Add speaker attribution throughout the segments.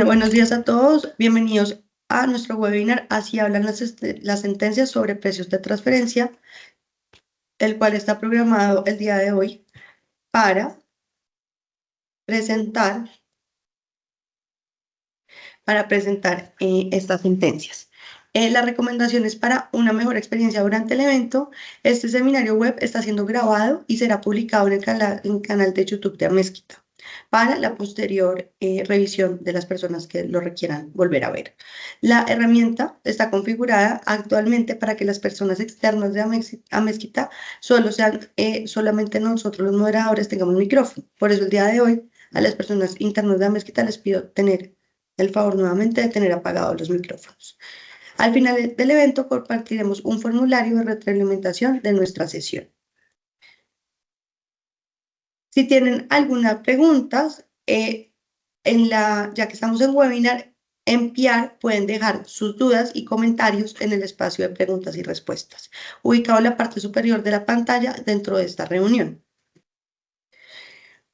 Speaker 1: Bueno, buenos días a todos. Bienvenidos a nuestro webinar Así hablan las sentencias sobre precios de transferencia, el cual está programado el día de hoy para presentar, estas sentencias. Las recomendaciones para una mejor experiencia durante el evento. Este seminario web está siendo grabado y será publicado en el canal de YouTube de Amezquita para la posterior revisión de las personas que lo requieran volver a ver. La herramienta está configurada actualmente para que las personas externas de Amezquita solamente nosotros los moderadores tengamos micrófono. Por eso el día de hoy a las personas internas de Amezquita les pido tener el favor nuevamente de tener apagados los micrófonos. Al final del evento compartiremos un formulario de retroalimentación de nuestra sesión. Si tienen alguna pregunta, ya que estamos en webinar, en PR pueden dejar sus dudas y comentarios en el espacio de preguntas y respuestas, ubicado en la parte superior de la pantalla dentro de esta reunión.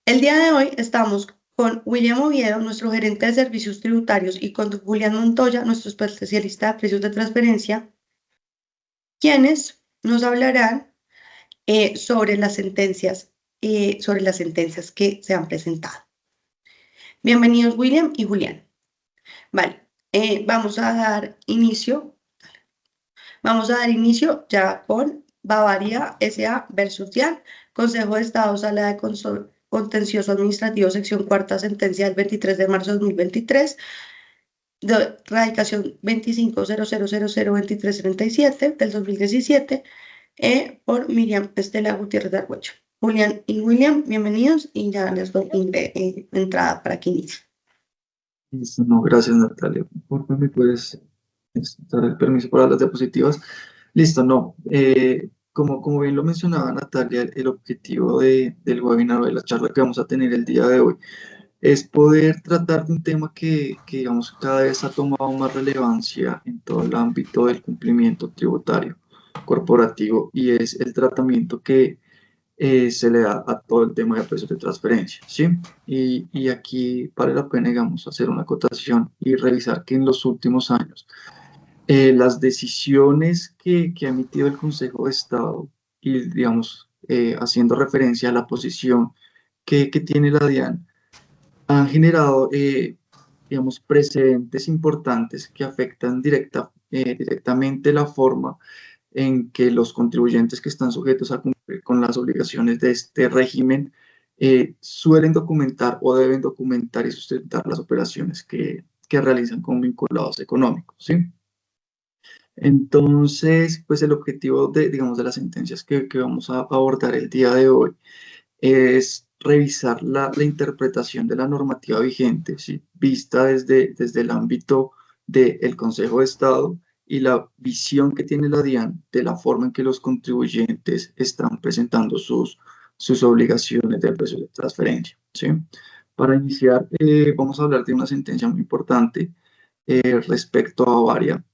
Speaker 1: El día de hoy estamos con William Oviedo, nuestro gerente de servicios tributarios, y con Julián Montoya, nuestro especialista de precios de transferencia, quienes nos hablarán sobre las sentencias que se han presentado. Bienvenidos William y Julián. Vale, vamos a dar inicio ya con Bavaria S.A. versus DIAN, Consejo de Estado, Sala de Contencioso Administrativo, sección cuarta, sentencia del 23 de marzo de 2023, de radicación 25.00002337 del 2017, por Miriam Estela Gutiérrez de Argüello. Julián y William, bienvenidos y ya les doy entrada para que inicie.
Speaker 2: Listo, no, gracias Natalia. Por favor, ¿me puedes dar el permiso para las diapositivas? Listo, no. Como bien lo mencionaba Natalia, el objetivo del webinar o de la charla que vamos a tener el día de hoy es poder tratar de un tema que digamos, cada vez ha tomado más relevancia en todo el ámbito del cumplimiento tributario corporativo, y es el tratamiento que se le da a todo el tema de precios de transferencia, ¿sí? Y aquí vale la pena, digamos, hacer una acotación y revisar que en los últimos años las decisiones que ha emitido el Consejo de Estado y, digamos, haciendo referencia a la posición que tiene la DIAN, han generado, digamos, precedentes importantes que afectan directamente la forma en que los contribuyentes que están sujetos a cumplir con las obligaciones de este régimen suelen documentar o deben documentar y sustentar las operaciones que realizan con vinculados económicos, ¿sí? Entonces, pues el objetivo digamos, de las sentencias que vamos a abordar el día de hoy es revisar la interpretación de la normativa vigente, ¿sí? Vista desde el ámbito del Consejo de Estado y la visión que tiene la DIAN de la forma en que los contribuyentes están presentando sus obligaciones del precio de transferencia, ¿sí? Para iniciar, vamos a hablar de una sentencia muy importante respecto a Bavaria.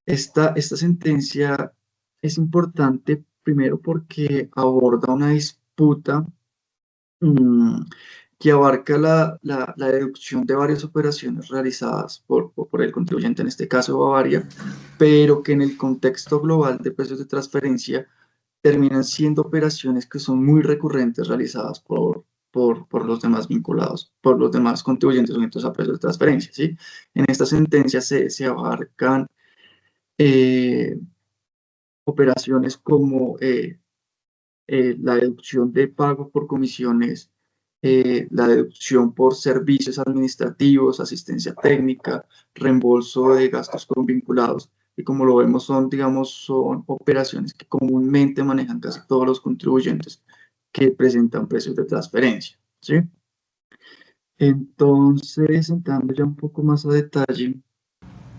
Speaker 2: Esta sentencia es importante primero porque aborda una disputa que abarca la deducción de varias operaciones realizadas por el contribuyente, en este caso Bavaria, pero que en el contexto global de precios de transferencia terminan siendo operaciones que son muy recurrentes realizadas por los demás vinculados, por los demás contribuyentes sujetos a precios de transferencia, ¿sí? En esta sentencia se abarcan operaciones como la deducción de pago por comisiones, la deducción por servicios administrativos, asistencia técnica, reembolso de gastos con vinculados, y como lo vemos son operaciones que comúnmente manejan casi todos los contribuyentes que presentan precios de transferencia, ¿sí? Entonces, entrando ya un poco más a detalle.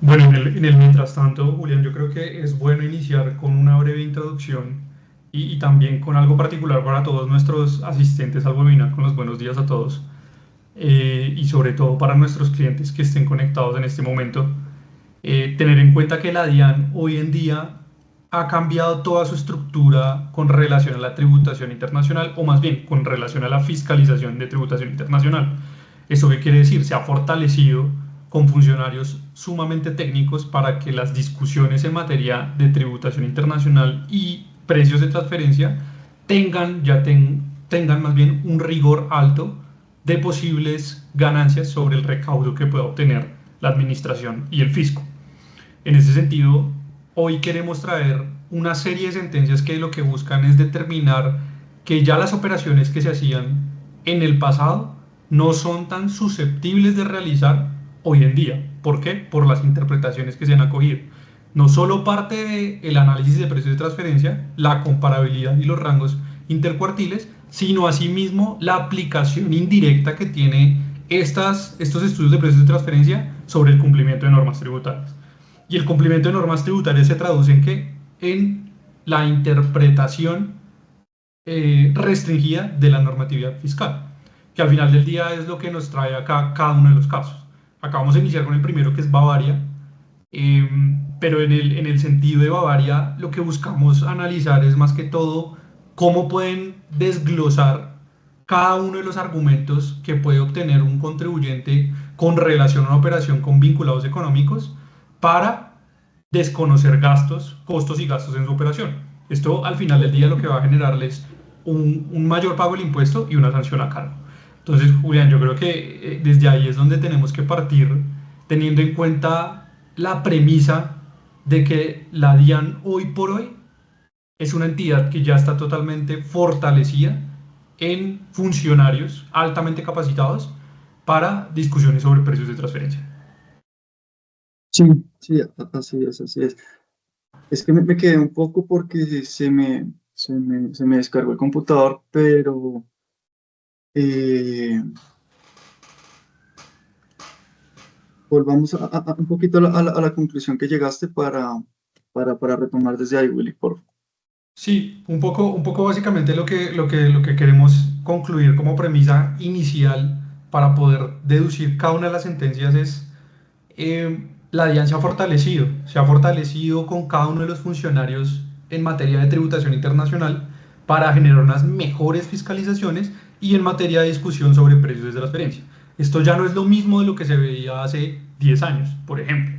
Speaker 3: Bueno, en el mientras tanto, Julián, yo creo que es bueno iniciar con una breve introducción y también con algo particular para todos nuestros asistentes al webinar, con los buenos días a todos, y sobre todo para nuestros clientes que estén conectados en este momento. Tener en cuenta que la DIAN hoy en día ha cambiado toda su estructura con relación a la tributación internacional, o más bien con relación a la fiscalización de tributación internacional. ¿Eso qué quiere decir? Se ha fortalecido con funcionarios sumamente técnicos para que las discusiones en materia de tributación internacional y precios de transferencia tengan más bien un rigor alto de posibles ganancias sobre el recaudo que pueda obtener la administración y el fisco. En ese sentido, hoy queremos traer una serie de sentencias que lo que buscan es determinar que ya las operaciones que se hacían en el pasado no son tan susceptibles de realizar hoy en día. ¿Por qué? Por las interpretaciones que se han acogido. No solo parte del análisis de precios de transferencia, la comparabilidad y los rangos intercuartiles, sino asimismo la aplicación indirecta que tiene estos estudios de precios de transferencia sobre el cumplimiento de normas tributarias. Y el cumplimiento de normas tributarias se traduce en ¿qué? En la interpretación restringida de la normatividad fiscal, que al final del día es lo que nos trae acá cada uno de los casos. Acá vamos a iniciar con el primero, que es Bavaria, pero en el sentido de Bavaria lo que buscamos analizar es más que todo cómo pueden desglosar cada uno de los argumentos que puede obtener un contribuyente con relación a una operación con vinculados económicos para desconocer gastos, costos y gastos en su operación. Esto al final del día lo que va a generarles un mayor pago del impuesto y una sanción a cargo. Entonces, Julián, yo creo que desde ahí es donde tenemos que partir, teniendo en cuenta la premisa de que la DIAN hoy por hoy es una entidad que ya está totalmente fortalecida en funcionarios altamente capacitados para discusiones sobre precios de transferencia.
Speaker 2: Sí, sí, así es, así es. Es que me quedé un poco porque se me descargó el computador, pero volvamos un poquito a la conclusión que llegaste para retomar desde ahí, Willy, por favor.
Speaker 3: Sí, un poco básicamente lo que queremos concluir como premisa inicial para poder deducir cada una de las sentencias es la DIAN se ha fortalecido con cada uno de los funcionarios en materia de tributación internacional para generar unas mejores fiscalizaciones y en materia de discusión sobre precios de transferencia. Esto ya no es lo mismo de lo que se veía hace 10 años, por ejemplo.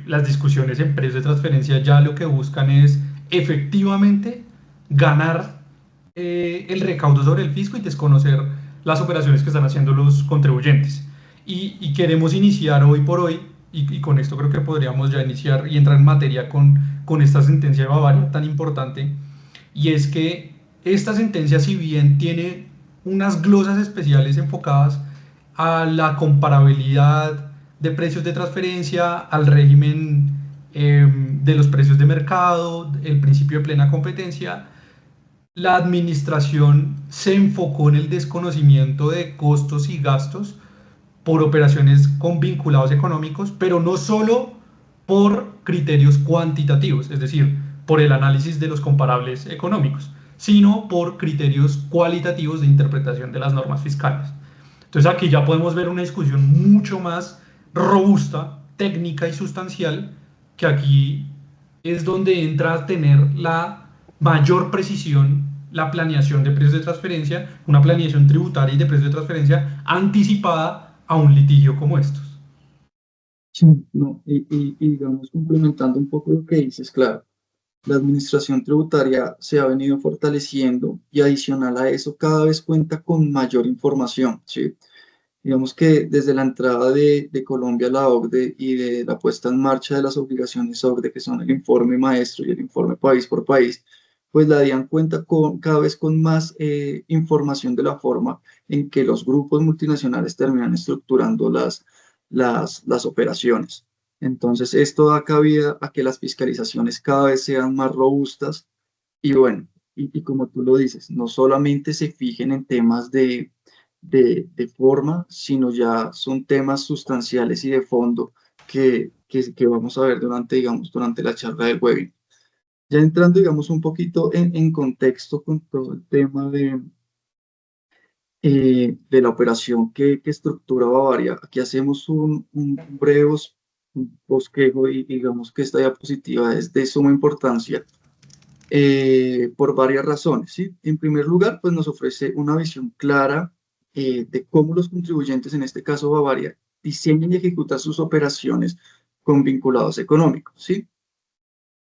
Speaker 3: Las discusiones en precios de transferencia ya lo que buscan es efectivamente ganar el recaudo sobre el fisco y desconocer las operaciones que están haciendo los contribuyentes. Y queremos iniciar hoy por hoy, y con esto creo que podríamos ya iniciar y entrar en materia con esta sentencia de Bavaria tan importante, y es que esta sentencia, si bien tiene unas glosas especiales enfocadas a la comparabilidad de precios de transferencia, al régimen de los precios de mercado, el principio de plena competencia, la administración se enfocó en el desconocimiento de costos y gastos por operaciones con vinculados económicos, pero no solo por criterios cuantitativos, es decir, por el análisis de los comparables económicos, sino por criterios cualitativos de interpretación de las normas fiscales. Entonces aquí ya podemos ver una discusión mucho más robusta, técnica y sustancial, que aquí es donde entra a tener la mayor precisión la planeación de precios de transferencia, una planeación tributaria y de precios de transferencia anticipada a un litigio como estos.
Speaker 2: Sí, no, y digamos, complementando un poco lo que dices, claro, la administración tributaria se ha venido fortaleciendo y adicional a eso cada vez cuenta con mayor información, ¿sí? Digamos que desde la entrada de Colombia a la OCDE y de la puesta en marcha de las obligaciones OCDE, que son el informe maestro y el informe país por país, pues la DIAN cuenta cada vez con más información de la forma en que los grupos multinacionales terminan estructurando las operaciones. Entonces, esto da cabida a que las fiscalizaciones cada vez sean más robustas y bueno, y como tú lo dices, no solamente se fijen en temas de forma, sino ya son temas sustanciales y de fondo que vamos a ver durante la charla del webinar. Ya entrando, digamos, un poquito en contexto con todo el tema de la operación que estructura Bavaria, aquí hacemos un breve bosquejo y digamos que esta diapositiva es de suma importancia por varias razones, ¿sí? En primer lugar, pues nos ofrece una visión clara de cómo los contribuyentes, en este caso Bavaria, diseñan y ejecutan sus operaciones con vinculados económicos, ¿sí?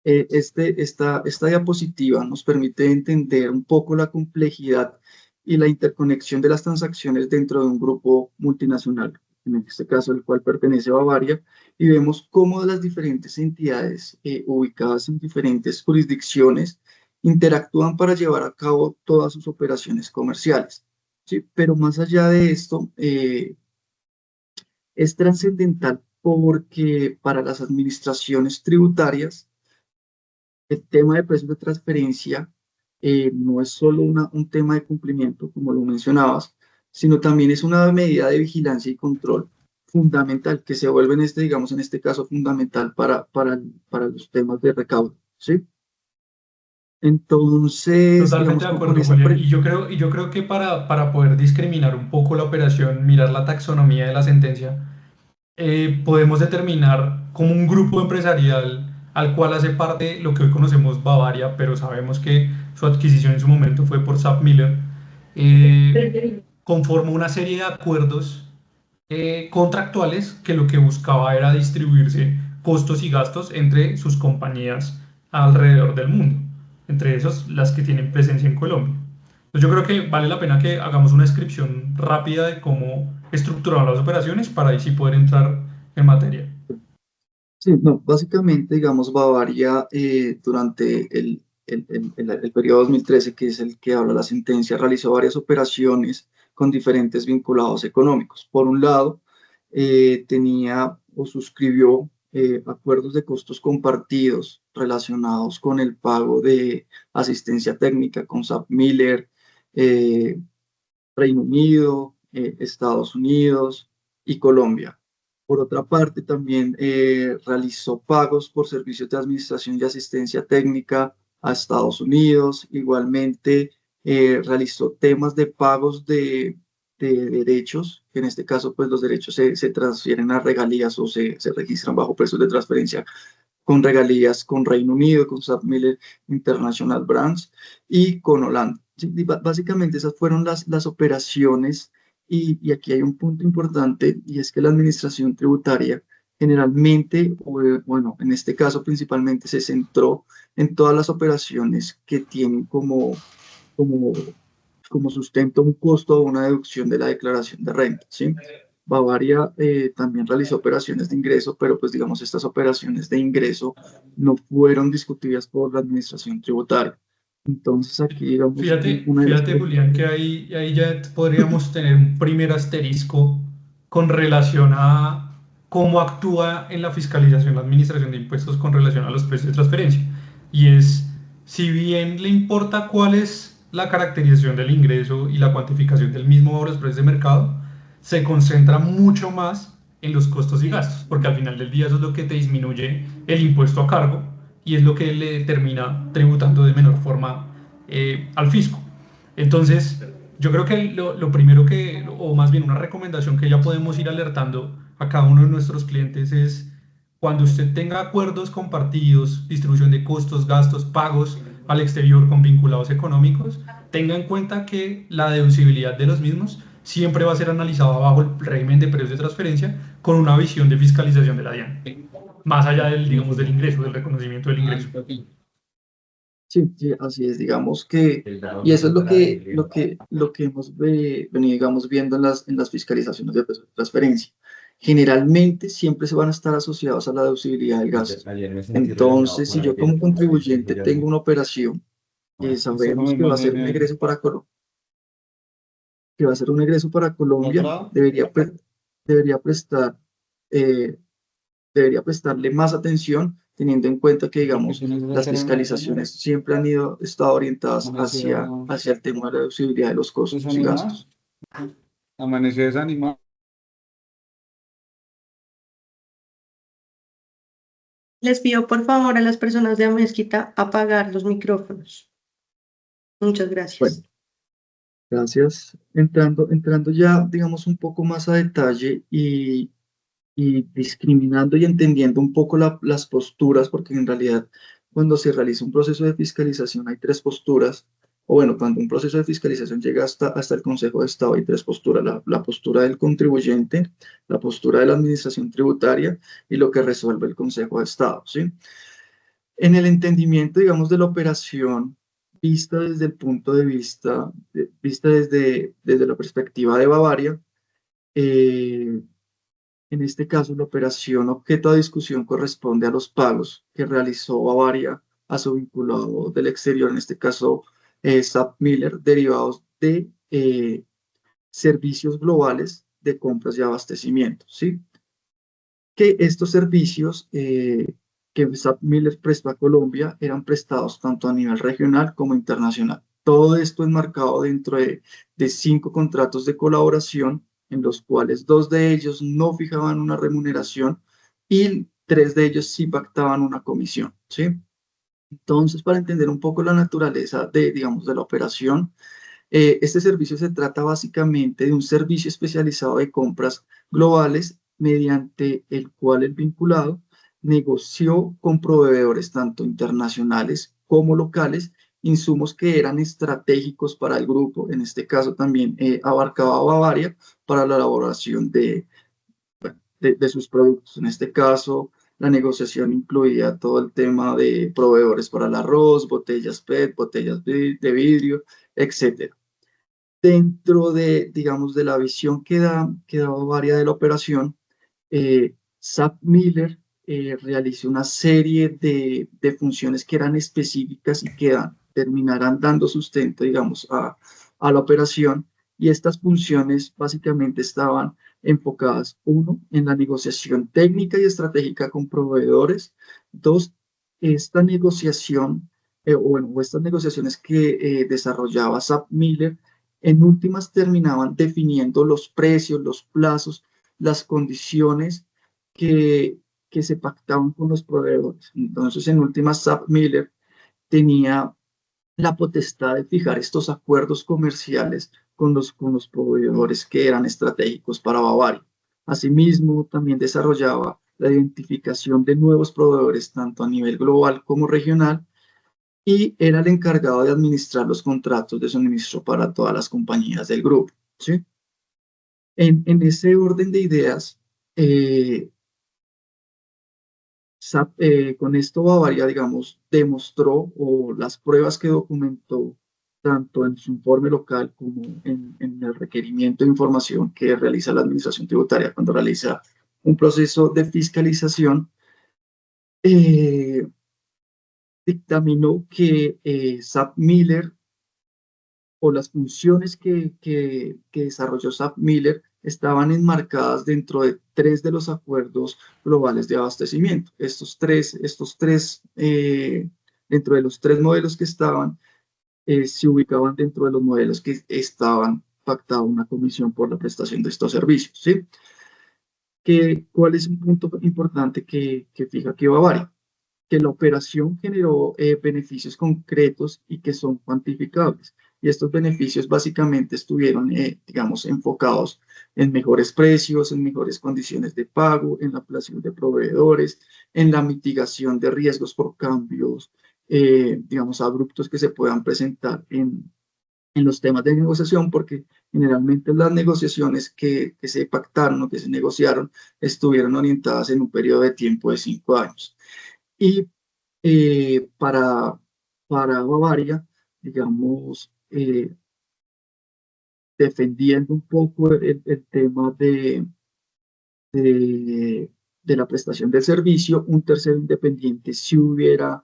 Speaker 2: Esta diapositiva nos permite entender un poco la complejidad y la interconexión de las transacciones dentro de un grupo multinacional, en este caso el cual pertenece a Bavaria, y vemos cómo las diferentes entidades ubicadas en diferentes jurisdicciones interactúan para llevar a cabo todas sus operaciones comerciales, ¿sí? Pero más allá de esto, es trascendental porque para las administraciones tributarias, el tema de precios de transferencia no es solo un tema de cumplimiento, como lo mencionabas, sino también es una medida de vigilancia y control fundamental que se vuelve digamos, en este caso fundamental para los temas de recaudo, ¿sí? Entonces,
Speaker 3: Totalmente
Speaker 2: digamos,
Speaker 3: de
Speaker 2: con
Speaker 3: acuerdo,
Speaker 2: esa
Speaker 3: Julián. Y yo creo que para poder discriminar un poco la operación, mirar la taxonomía de la sentencia, podemos determinar como un grupo empresarial al cual hace parte lo que hoy conocemos Bavaria, pero sabemos que su adquisición en su momento fue por SAP Miller, conformó una serie de acuerdos contractuales que lo que buscaba era distribuirse costos y gastos entre sus compañías alrededor del mundo, entre esos las que tienen presencia en Colombia. Entonces yo creo que vale la pena que hagamos una descripción rápida de cómo estructuraron las operaciones para ahí sí poder entrar en materia.
Speaker 2: Sí, no, básicamente, digamos, Bavaria durante el periodo 2013, que es el que habla la sentencia, realizó varias operaciones con diferentes vinculados económicos. Por un lado, tenía o suscribió acuerdos de costos compartidos relacionados con el pago de asistencia técnica con SAP Miller, eh, Reino Unido, Estados Unidos y Colombia. Por otra parte, también realizó pagos por servicios de administración y asistencia técnica a Estados Unidos. Igualmente, realizó temas de pagos de derechos, que en este caso, pues los derechos se transfieren a regalías o se registran bajo precios de transferencia con regalías con Reino Unido, con SAP Miller International Brands y con Holanda. Sí, y básicamente esas fueron las operaciones y aquí hay un punto importante y es que la administración tributaria generalmente, bueno, en este caso principalmente se centró en todas las operaciones que tienen como, como sustento un costo o una deducción de la declaración de renta, ¿sí? Bavaria también realizó operaciones de ingreso, pero pues digamos estas operaciones de ingreso no fueron discutidas por la administración tributaria. Entonces aquí digamos
Speaker 3: Fíjate,
Speaker 2: una de las...
Speaker 3: fíjate, Julián, que ahí ya podríamos tener un primer asterisco con relación a cómo actúa en la fiscalización la Administración de Impuestos con relación a los precios de transferencia. Y es, si bien le importa cuál es la caracterización del ingreso y la cuantificación del mismo a los precios de mercado, se concentra mucho más en los costos y gastos, porque al final del día eso es lo que te disminuye el impuesto a cargo y es lo que le termina tributando de menor forma al fisco. Entonces, yo creo que lo primero que, o más bien una recomendación que ya podemos ir alertando a cada uno de nuestros clientes es cuando usted tenga acuerdos compartidos, distribución de costos, gastos, pagos al exterior con vinculados económicos, tenga en cuenta que la deducibilidad de los mismos siempre va a ser analizada bajo el régimen de precios de transferencia con una visión de fiscalización de la DIAN, más allá del, digamos, del ingreso, del reconocimiento del ingreso.
Speaker 2: Sí, sí, así es, digamos que, y eso es lo que hemos venido, digamos, viendo en las fiscalizaciones de transferencia. Generalmente siempre se van a estar asociados a la deducibilidad del gasto. Entonces, si yo como contribuyente tengo una operación y sabemos que va a ser un egreso para Colombia, debería prestar, eh, debería prestarle más atención, teniendo en cuenta que, digamos, las fiscalizaciones siempre estado orientadas hacia el tema de la deducibilidad de los costos y gastos.
Speaker 4: Amaneció desanimado.
Speaker 1: Les pido por favor a las personas de Amezquita apagar los micrófonos. Muchas gracias.
Speaker 2: Bueno, gracias. Entrando ya, digamos, un poco más a detalle y discriminando y entendiendo un poco las posturas, porque en realidad cuando se realiza un proceso de fiscalización hay tres posturas o bueno, cuando un proceso de fiscalización llega hasta el Consejo de Estado, hay tres posturas: la postura del contribuyente, la postura de la administración tributaria y lo que resuelve el Consejo de Estado, ¿sí? En el entendimiento, digamos, de la operación, vista desde el punto de vista, vista desde la perspectiva de Bavaria, eh, en este caso, la operación objeto de discusión corresponde a los pagos que realizó Bavaria a su vinculado del exterior, en este caso, SAP Miller, derivados de servicios globales de compras y abastecimiento, ¿sí? Que estos servicios que SAP Miller prestó a Colombia eran prestados tanto a nivel regional como internacional. Todo esto enmarcado dentro de 5 contratos de colaboración, en los cuales 2 de ellos no fijaban una remuneración y 3 de ellos sí pactaban una comisión, ¿sí? Entonces, para entender un poco la naturaleza digamos, de la operación, este servicio se trata básicamente de un servicio especializado de compras globales mediante el cual el vinculado negoció con proveedores tanto internacionales como locales insumos que eran estratégicos para el grupo. En este caso también abarcaba a Bavaria para la elaboración de sus productos. En este caso, la negociación incluía todo el tema de proveedores para el arroz, botellas PET, botellas de vidrio, etcétera. Dentro de, digamos, de la visión que da Bavaria de la operación, SAP Miller realizó una serie de funciones que eran específicas y que terminarán dando sustento, digamos, a la operación. Y estas funciones básicamente estaban enfocadas, uno, en la negociación técnica y estratégica con proveedores. Dos, esta negociación, o estas negociaciones que desarrollaba SAP Miller, en últimas terminaban definiendo los precios, los plazos, las condiciones que se pactaban con los proveedores. Entonces, en últimas, SAP Miller tenía la potestad de fijar estos acuerdos comerciales con los proveedores que eran estratégicos para Bavaria. Asimismo, también desarrollaba la identificación de nuevos proveedores, tanto a nivel global como regional, y era el encargado de administrar los contratos de suministro para todas las compañías del grupo, ¿sí? En ese orden de ideas, con esto Bavaria, digamos, demostró, o las pruebas que documentó, tanto en su informe local como en el requerimiento de información que realiza la Administración Tributaria cuando realiza un proceso de fiscalización, dictaminó que SAP Miller, o las funciones que desarrolló SAP Miller, estaban enmarcadas dentro de 3 de los acuerdos globales de abastecimiento. Dentro de los 3 modelos que estaban, se ubicaban dentro de los modelos que estaban pactados una comisión por la prestación de estos servicios, ¿sí? ¿Cuál es un punto importante que fija aquí Bavaria? Que la operación generó beneficios concretos y que son cuantificables. Y estos beneficios básicamente estuvieron, digamos, enfocados en mejores precios, en mejores condiciones de pago, en la ampliación de proveedores, en la mitigación de riesgos por cambios, digamos, abruptos que se puedan presentar en los temas de negociación, porque generalmente las negociaciones que se pactaron o que se negociaron estuvieron orientadas en un periodo de tiempo de 5 años. Y para Bavaria, digamos, defendiendo un poco el tema de la prestación del servicio, un tercero independiente si hubiera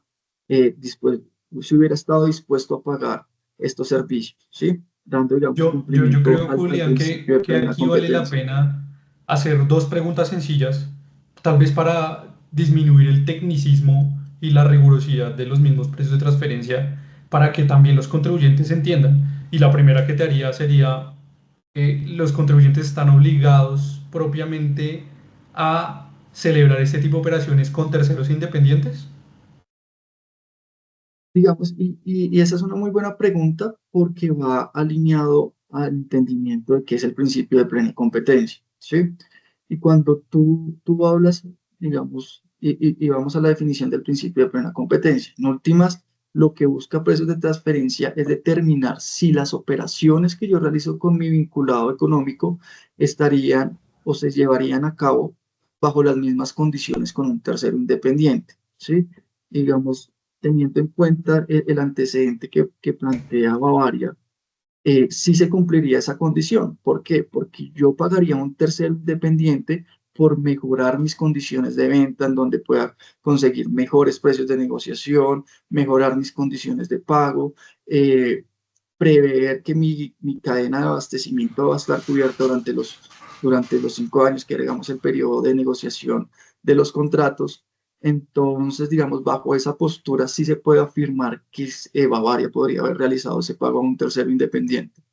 Speaker 2: estado dispuesto a pagar estos servicios, ¿sí? Dando, digamos,
Speaker 3: Yo
Speaker 2: cumplimiento
Speaker 3: creo,
Speaker 2: al
Speaker 3: Julián,
Speaker 2: principio de
Speaker 3: que
Speaker 2: plena
Speaker 3: aquí vale la
Speaker 2: competencia.
Speaker 3: pena hacer dos preguntas sencillas, tal vez para disminuir el tecnicismo y la rigurosidad de los mismos precios de transferencia, para que también los contribuyentes entiendan. Y la primera que te haría sería, ¿los contribuyentes están obligados propiamente a celebrar este tipo de operaciones con terceros independientes?
Speaker 2: Digamos, y esa es una muy buena pregunta porque va alineado al entendimiento de qué es el principio de plena competencia, ¿sí? Y cuando tú hablas, digamos, y vamos a la definición del principio de plena competencia, en últimas, lo que busca precios de transferencia es determinar si las operaciones que yo realizo con mi vinculado económico estarían o se llevarían a cabo bajo las mismas condiciones con un tercero independiente, ¿sí? Digamos, teniendo en cuenta el antecedente que plantea Bavaria, sí se cumpliría esa condición. ¿Por qué? Porque yo pagaría a un tercero independiente por mejorar mis condiciones de venta, en donde pueda conseguir mejores precios de negociación, mejorar mis condiciones de pago, prever que mi cadena de abastecimiento va a estar cubierta durante los 5 años, que digamos el periodo de negociación de los contratos. Entonces, digamos, bajo esa postura sí se puede afirmar que Bavaria podría haber realizado ese pago a un tercero independiente.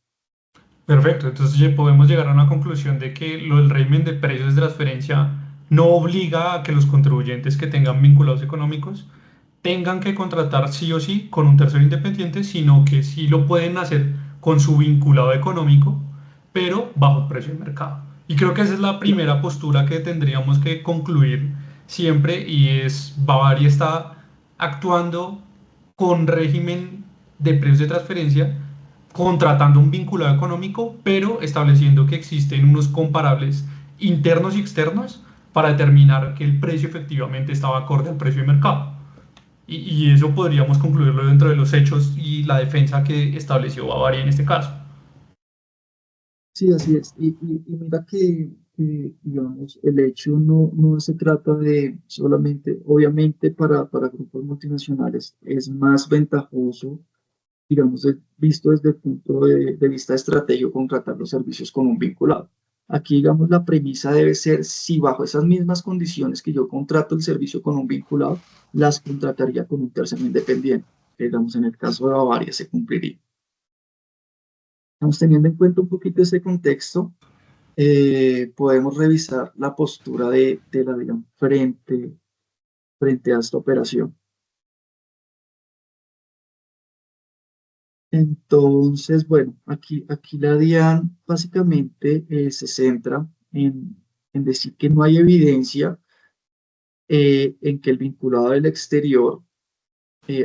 Speaker 3: Perfecto, entonces ya podemos llegar a una conclusión de que lo del régimen de precios de transferencia no obliga a que los contribuyentes que tengan vinculados económicos tengan que contratar sí o sí con un tercero independiente, sino que sí lo pueden hacer con su vinculado económico, pero bajo precio de mercado. Y creo que esa es la primera postura que tendríamos que concluir siempre, y es Bavaria está actuando con régimen de precios de transferencia, contratando un vinculado económico, pero estableciendo que existen unos comparables internos y externos para determinar que el precio efectivamente estaba acorde al precio de mercado. Y eso podríamos concluirlo dentro de los hechos y la defensa que estableció Bavaria en este caso.
Speaker 2: Sí, así es. Y mira digamos, el hecho no se trata de solamente, obviamente para grupos multinacionales es más ventajoso, digamos, visto desde el punto de vista estratégico, contratar los servicios con un vinculado. Aquí, digamos, la premisa debe ser si bajo esas mismas condiciones que yo contrato el servicio con un vinculado, las contrataría con un tercero independiente. Digamos, en el caso de Bavaria se cumpliría. Estamos teniendo en cuenta un poquito ese contexto, podemos revisar la postura de la DIAN frente a esta operación. Entonces, bueno, aquí la DIAN básicamente se centra en decir que no hay evidencia en que el vinculado del exterior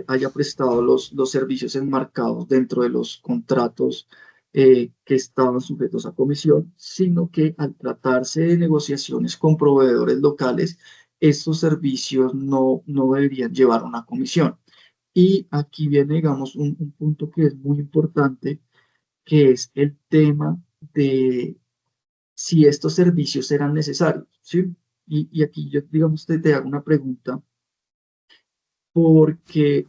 Speaker 2: haya prestado los servicios enmarcados dentro de los contratos que estaban sujetos a comisión, sino que al tratarse de negociaciones con proveedores locales, estos servicios no deberían llevar una comisión. Y aquí viene, digamos, un punto que es muy importante, que es el tema de si estos servicios eran necesarios, ¿sí? Y aquí yo, digamos, te hago una pregunta, porque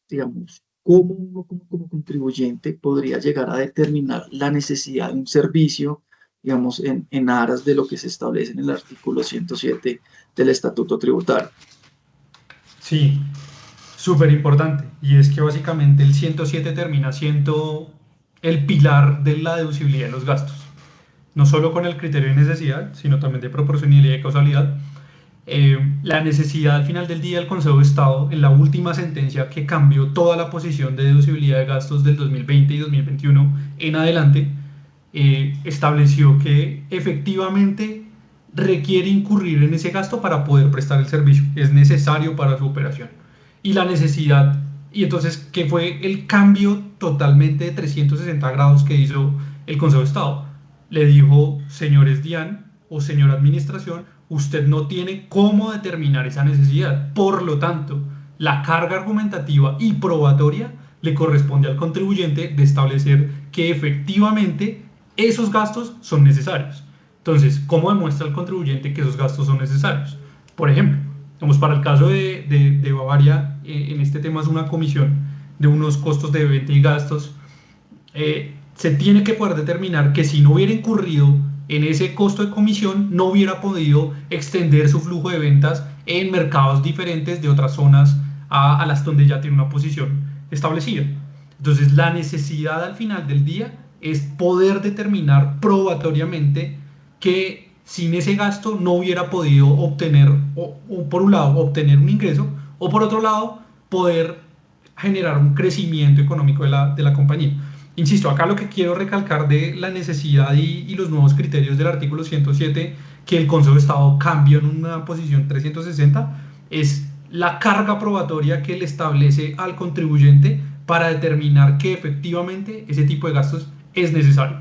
Speaker 2: digamos, ¿cómo uno como contribuyente podría llegar a determinar la necesidad de un servicio, digamos, en aras de lo que se establece en el artículo 107 del Estatuto Tributario?
Speaker 3: Sí, súper importante. Y es que básicamente el 107 termina siendo el pilar de la deducibilidad de los gastos. No solo con el criterio de necesidad, sino también de proporcionalidad y causalidad. La necesidad al final del día del Consejo de Estado, en la última sentencia que cambió toda la posición de deducibilidad de gastos del 2020 y 2021 en adelante, estableció que efectivamente requiere incurrir en ese gasto para poder prestar el servicio, es necesario para su operación. Y la necesidad, y entonces, ¿qué fue el cambio totalmente de 360 grados que hizo el Consejo de Estado? Le dijo, señores DIAN o señora Administración, usted no tiene cómo determinar esa necesidad. Por lo tanto, la carga argumentativa y probatoria le corresponde al contribuyente de establecer que efectivamente esos gastos son necesarios. Entonces, ¿cómo demuestra el contribuyente que esos gastos son necesarios? Por ejemplo, para el caso de Bavaria, en este tema es una comisión de unos costos de venta y gastos. Se tiene que poder determinar que si no hubiera incurrido en ese costo de comisión, no hubiera podido extender su flujo de ventas en mercados diferentes de otras zonas a las donde ya tiene una posición establecida. Entonces, la necesidad al final del día es poder determinar probatoriamente que sin ese gasto no hubiera podido obtener, o por un lado, obtener un ingreso, o por otro lado, poder generar un crecimiento económico de la compañía. Insisto, acá lo que quiero recalcar de la necesidad y los nuevos criterios del artículo 107 que el Consejo de Estado cambió en una posición 360 es la carga probatoria que le establece al contribuyente para determinar que efectivamente ese tipo de gastos es necesario.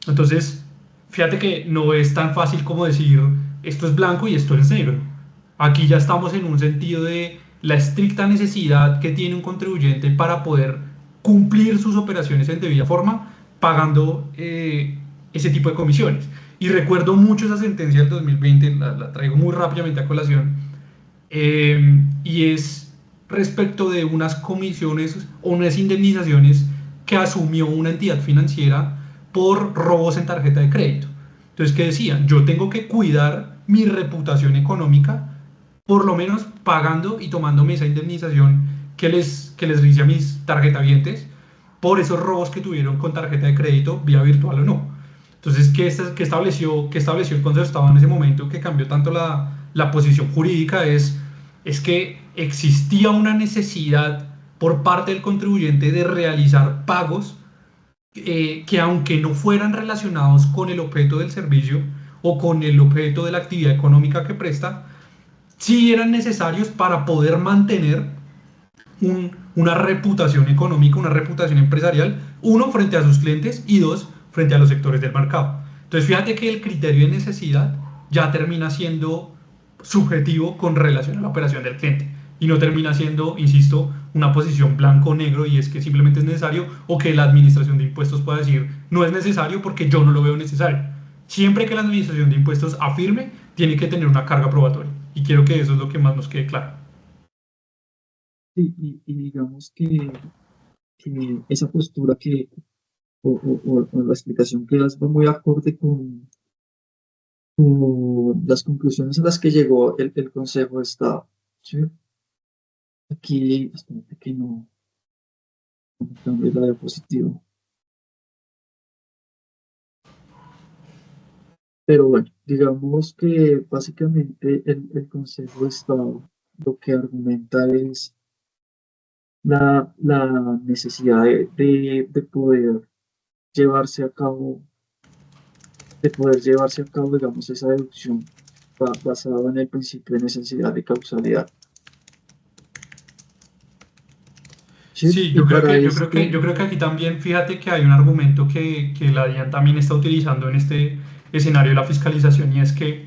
Speaker 3: Entonces, fíjate que no es tan fácil como decir esto es blanco y esto es negro. Aquí ya estamos en un sentido de la estricta necesidad que tiene un contribuyente para poder cumplir sus operaciones en debida forma, pagando ese tipo de comisiones. Y recuerdo mucho esa sentencia del 2020, la traigo muy rápidamente a colación, y es respecto de unas comisiones o unas indemnizaciones que asumió una entidad financiera por robos en tarjeta de crédito. Entonces, ¿qué decían? Yo tengo que cuidar mi reputación económica, por lo menos pagando y tomándome esa indemnización que les dice a mis tarjetavientes por esos robos que tuvieron con tarjeta de crédito, vía virtual o no. Entonces, ¿qué estableció el Consejo de Estado en ese momento que cambió tanto la posición jurídica? Es que existía una necesidad por parte del contribuyente de realizar pagos que aunque no fueran relacionados con el objeto del servicio o con el objeto de la actividad económica que presta, sí eran necesarios para poder mantener una reputación económica, una reputación empresarial, uno, frente a sus clientes y dos, frente a los sectores del mercado. Entonces, fíjate que el criterio de necesidad ya termina siendo subjetivo con relación a la operación del cliente y no termina siendo, insisto, una posición blanco o negro y es que simplemente es necesario o que la administración de impuestos pueda decir no es necesario porque yo no lo veo necesario. Siempre que la administración de impuestos afirme, tiene que tener una carga probatoria y quiero que eso es lo que más nos quede claro.
Speaker 2: Y digamos que esa postura o la explicación que das va muy acorde con las conclusiones a las que llegó el Consejo de Estado, ¿sí? Aquí, espérate que no cambie la diapositiva. Pero bueno, digamos que básicamente el Consejo de Estado lo que argumenta es la necesidad de poder llevarse a cabo, digamos, esa deducción basada en el principio de necesidad de causalidad. ¿Sí?
Speaker 3: Sí,
Speaker 2: Y
Speaker 3: yo creo
Speaker 2: para
Speaker 3: que, yo
Speaker 2: esto,
Speaker 3: creo que, yo creo que aquí también, fíjate que hay un argumento que la DIAN también está utilizando en este escenario de la fiscalización y es que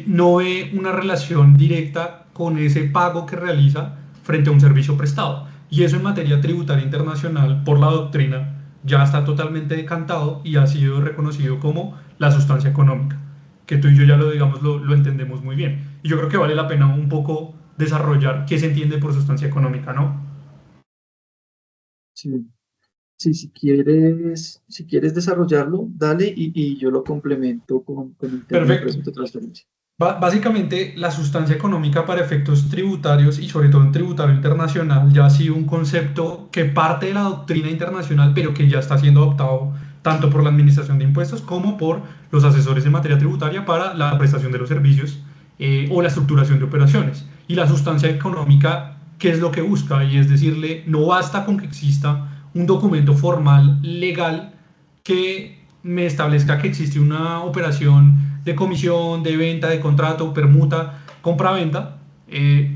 Speaker 3: no ve una relación directa con ese pago que realiza frente a un servicio prestado. Y eso en materia tributaria internacional, por la doctrina, ya está totalmente decantado y ha sido reconocido como la sustancia económica, que tú y yo ya lo entendemos muy bien. Y yo creo que vale la pena un poco desarrollar qué se entiende por sustancia económica, ¿no?
Speaker 2: sí, sí, si quieres desarrollarlo, dale y yo lo complemento con el tema de
Speaker 3: Perfecto.
Speaker 2: presunto de transferencia.
Speaker 3: Básicamente, la sustancia económica para efectos tributarios y sobre todo en tributario internacional ya ha sido un concepto que parte de la doctrina internacional, pero que ya está siendo adoptado tanto por la Administración de Impuestos como por los asesores en materia tributaria para la prestación de los servicios o la estructuración de operaciones. Y la sustancia económica, ¿qué es lo que busca? Y es decirle, no basta con que exista un documento formal legal que me establezca que existe una operación de comisión, de venta, de contrato, permuta, compra-venta,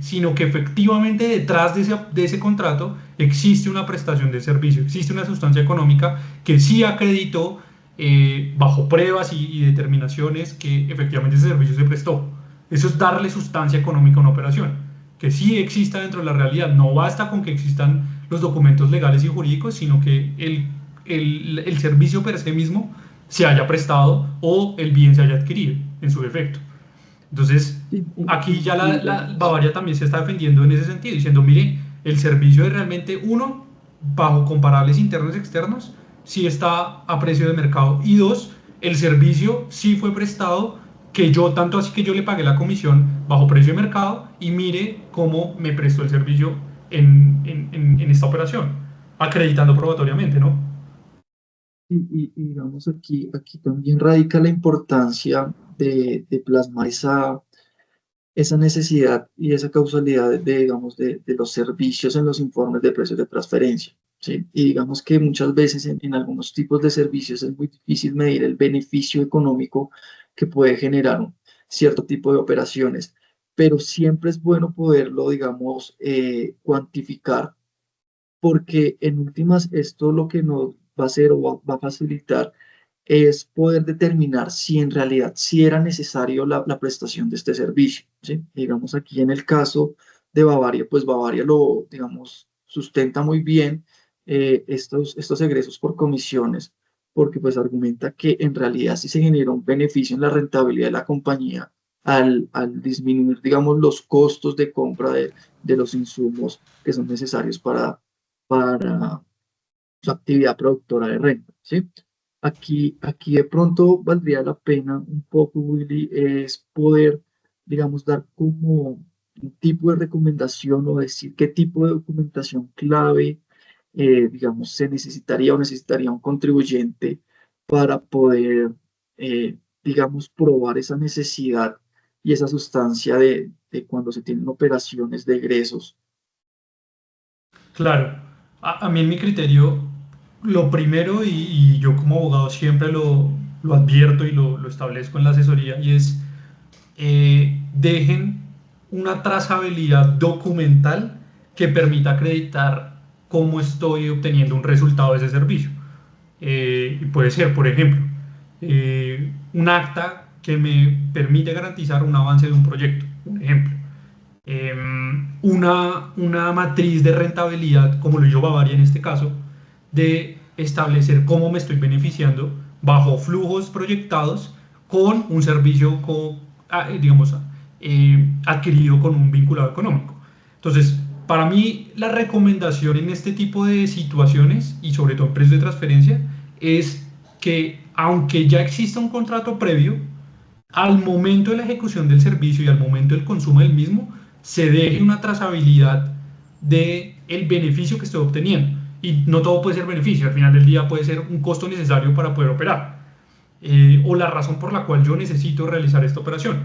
Speaker 3: sino que efectivamente detrás de ese contrato existe una prestación de servicio, existe una sustancia económica que sí acreditó bajo pruebas y determinaciones que efectivamente ese servicio se prestó. Eso es darle sustancia económica a una operación, que sí exista dentro de la realidad. No basta con que existan los documentos legales y jurídicos, sino que el servicio per se mismo se haya prestado o el bien se haya adquirido en su defecto. Entonces,
Speaker 2: Sí,
Speaker 3: aquí ya la
Speaker 2: digamos,
Speaker 3: Bavaria también se está defendiendo en ese sentido, diciendo, mire, el servicio es realmente, uno, bajo comparables internos y externos, sí está a precio de mercado, y dos, el servicio sí fue prestado, que yo, tanto así que yo le pagué la comisión bajo precio de mercado, y mire cómo me prestó el servicio en esta operación, acreditando probatoriamente, ¿no?
Speaker 2: y digamos aquí también radica la importancia de plasmar esa necesidad y esa causalidad digamos, de los servicios en los informes de precios de transferencia, ¿sí? Y digamos que muchas veces en algunos tipos de servicios es muy difícil medir el beneficio económico que puede generar un cierto tipo de operaciones. pero siempre es bueno poderlo, digamos, cuantificar, porque en últimas esto lo que nos va a hacer o va a facilitar es poder determinar si en realidad si era necesario la prestación de este servicio, ¿sí? Digamos aquí en el caso de Bavaria, pues Bavaria lo, digamos, sustenta muy bien estos egresos por comisiones, porque pues argumenta que en realidad sí se genera un beneficio en la rentabilidad de la compañía al disminuir, digamos, los costos de compra de los insumos que son necesarios para su actividad productora de renta, ¿sí? Aquí de pronto valdría la pena un poco, Willy, es poder, digamos, dar como un tipo de recomendación o decir qué tipo de documentación clave, digamos, se necesitaría o necesitaría un contribuyente para poder, digamos, probar esa necesidad y esa sustancia de cuando se tienen operaciones de egresos.
Speaker 3: Claro, a mí en mi criterio, lo primero, y yo como abogado siempre lo advierto y lo establezco en la asesoría, y es dejen una trazabilidad documental que permita acreditar cómo estoy obteniendo un resultado de ese servicio. Y puede ser, por ejemplo, un acta que me permite garantizar un avance de un proyecto, un ejemplo. Una matriz de rentabilidad, como lo hizo Bavaria en este caso, de establecer cómo me estoy beneficiando bajo flujos proyectados con un servicio, digamos, adquirido con un vinculado económico. Entonces, para mí, la recomendación en este tipo de situaciones, y sobre todo en precios de transferencia, es que aunque ya exista un contrato previo, al momento de la ejecución del servicio y al momento del consumo del mismo, se deje una trazabilidad de el beneficio que estoy obteniendo. Y no todo puede ser beneficio, al final del día puede ser un costo necesario para poder operar, o la razón por la cual yo necesito realizar esta operación.